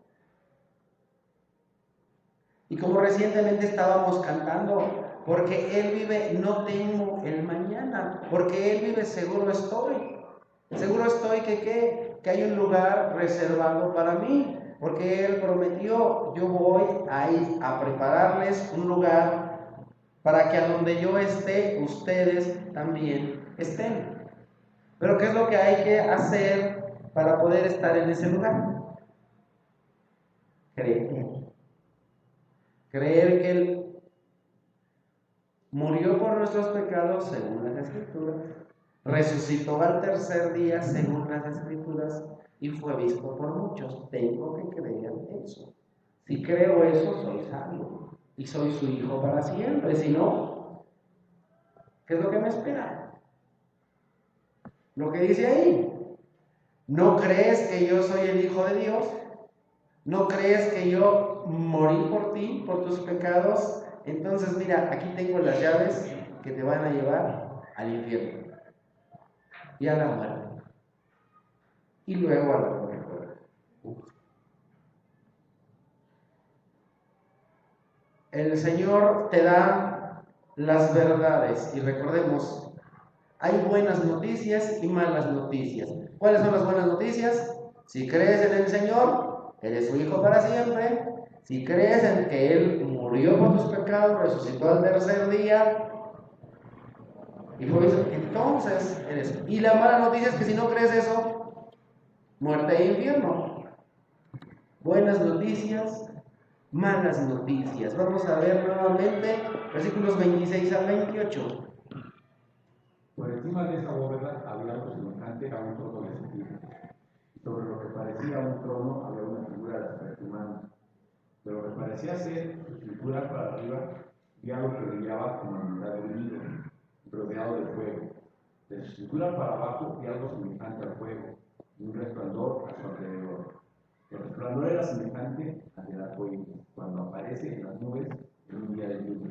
Y como recientemente estábamos cantando, porque Él vive, no temo el mañana, porque Él vive, seguro estoy. Seguro estoy que hay un lugar reservado para mí, porque Él prometió, yo voy a ir a prepararles un lugar para que a donde yo esté, ustedes también estén. Pero ¿qué es lo que hay que hacer para poder estar en ese lugar? Creer. Creer que Él murió por nuestros pecados según las Escrituras, resucitó al tercer día según las Escrituras y fue visto por muchos. Tengo que creer eso. Si creo eso, soy salvo y soy su hijo para siempre. Si no, ¿qué es lo que me espera? Lo que dice ahí. ¿No crees que yo soy el Hijo de Dios? ¿No crees que yo morí por ti, por tus pecados? Entonces mira, aquí tengo las llaves que te van a llevar al infierno y a la muerte y luego a la muerte. El Señor te da las verdades y recordemos, hay buenas noticias y malas noticias. ¿Cuáles son las buenas noticias? Si crees en el Señor, eres su hijo para siempre. Si crees en que Él murió por tus pecados, resucitó al tercer día, y fue eso, entonces eres. Y la mala noticia es que si no crees eso, muerte e infierno. Buenas noticias, malas noticias. Vamos a ver nuevamente versículos 26 al 28. Por encima de esa bóveda había algo semejante a un trono de sentido. Sobre lo que parecía un trono había una figura de aspecto humano. De lo que parecía ser su figura para arriba, vi algo que brillaba como en mitad de un hilo, rodeado de fuego. De su cintura para abajo vi algo semejante al fuego, y un resplandor a su alrededor. El resplandor era semejante al del arcoíris, cuando aparece en las nubes en un día de lluvia.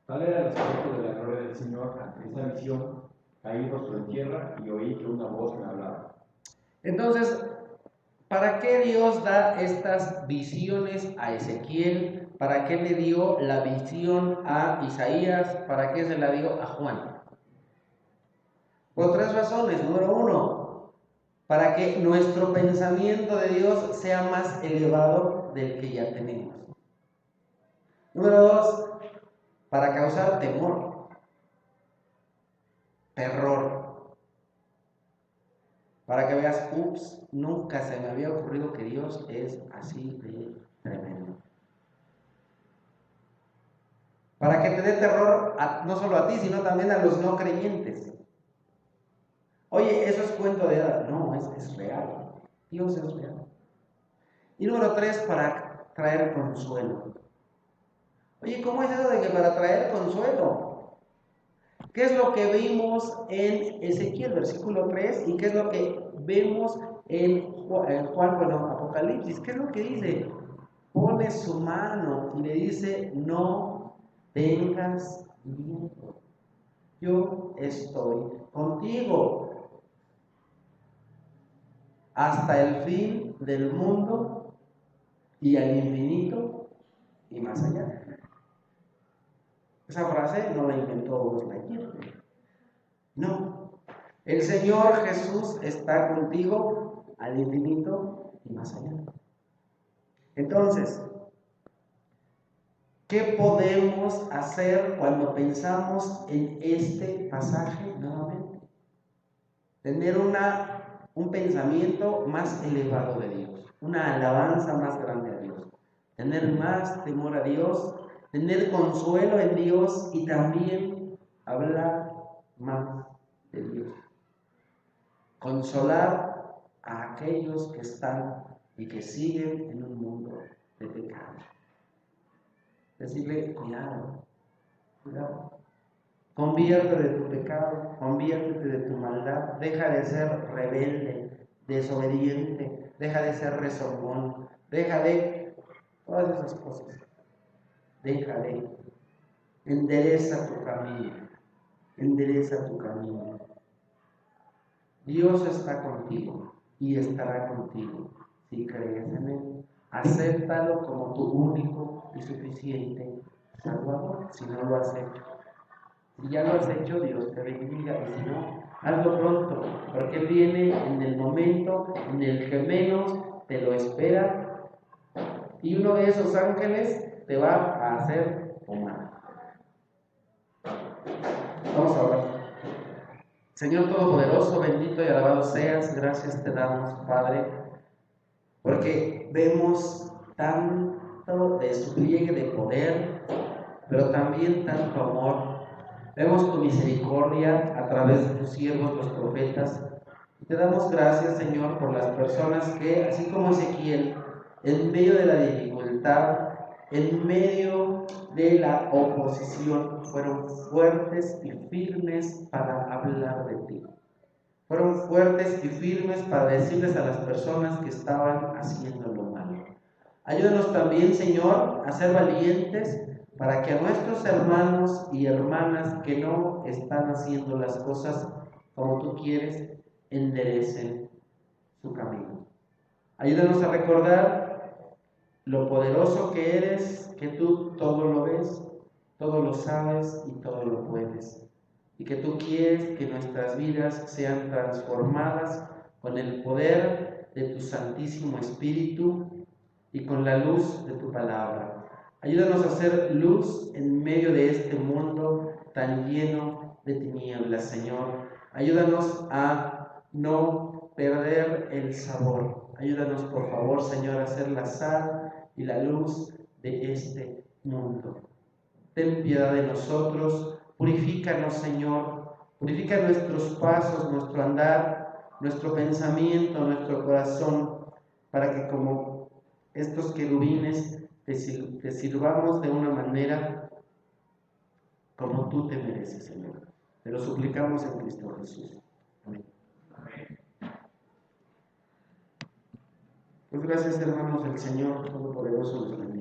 Tal era el aspecto de la gloria del Señor ante esa visión. Caí rostro en tierra y oí que una voz me hablaba. Entonces, ¿para qué Dios da estas visiones a Ezequiel? ¿Para qué le dio la visión a Isaías? ¿Para qué se la dio a Juan? Por tres razones. Número uno, para que nuestro pensamiento de Dios sea más elevado del que ya tenemos. Número dos, para causar temor, terror. Para que veas, ups, nunca se me había ocurrido que Dios es así de tremendo. Para que te dé terror no solo a ti, sino también a los no creyentes. Oye, eso es cuento de hadas. No, es real. Dios es real. Y número tres, para traer consuelo. Oye, ¿cómo es eso de que para traer consuelo? ¿Qué es lo que vimos en Ezequiel, versículo 3? ¿Y qué es lo que vemos en Juan, Apocalipsis? ¿Qué es lo que dice? Pone su mano y le dice, no tengas miedo. Yo estoy contigo hasta el fin del mundo y al infinito y más allá. Esa frase no la inventó Buzz Lightyear. No. El Señor Jesús está contigo al infinito y más allá. Entonces, ¿qué podemos hacer cuando pensamos en este pasaje nuevamente? Tener una un pensamiento más elevado de Dios, una alabanza más grande a Dios, tener más temor a Dios, tener consuelo en Dios y también hablar más de Dios. Consolar a aquellos que están y que siguen en un mundo de pecado. Decirle, cuidado, cuidado. Conviértete de tu pecado, conviértete de tu maldad, deja de ser rebelde, desobediente, deja de ser rezongón, deja de todas esas cosas. Deja de, endereza tu camino, endereza tu camino. Dios está contigo y estará contigo si crees en Él. Acéptalo como tu único y suficiente Salvador, si no lo has hecho. Si ya lo has hecho, Dios te bendiga, y si no, hazlo pronto, porque Él viene en el momento en el que menos te lo espera, y uno de esos ángeles te va a hacer humano. Vamos a orar. Señor Todopoderoso, bendito y alabado seas, gracias te damos, Padre, porque vemos tanto despliegue de poder, pero también tanto amor. Vemos tu misericordia a través de tus siervos, los profetas. Y te damos gracias, Señor, por las personas que, así como Ezequiel, en medio de la dificultad, en medio de la oposición, fueron fuertes y firmes para hablar de ti. Fueron fuertes y firmes para decirles a las personas que estaban haciendo lo malo. Ayúdanos también, Señor, a ser valientes para que a nuestros hermanos y hermanas que no están haciendo las cosas como tú quieres, enderecen su camino. Ayúdanos a recordar lo poderoso que eres, que tú todo lo ves, todo lo sabes y todo lo puedes. Y que tú quieres que nuestras vidas sean transformadas con el poder de tu Santísimo Espíritu y con la luz de tu palabra. Ayúdanos a ser luz en medio de este mundo tan lleno de tinieblas, Señor. Ayúdanos a no perder el sabor. Ayúdanos, por favor, Señor, a ser la sal y la luz de este mundo. Ten piedad de nosotros, purifícanos, Señor. Purifica nuestros pasos, nuestro andar, nuestro pensamiento, nuestro corazón, para que como estos querubines te sirvamos de una manera como tú te mereces, Señor. Te lo suplicamos en Cristo Jesús. Amén. Pues gracias, hermanos, el Señor Todopoderoso nos bendiga.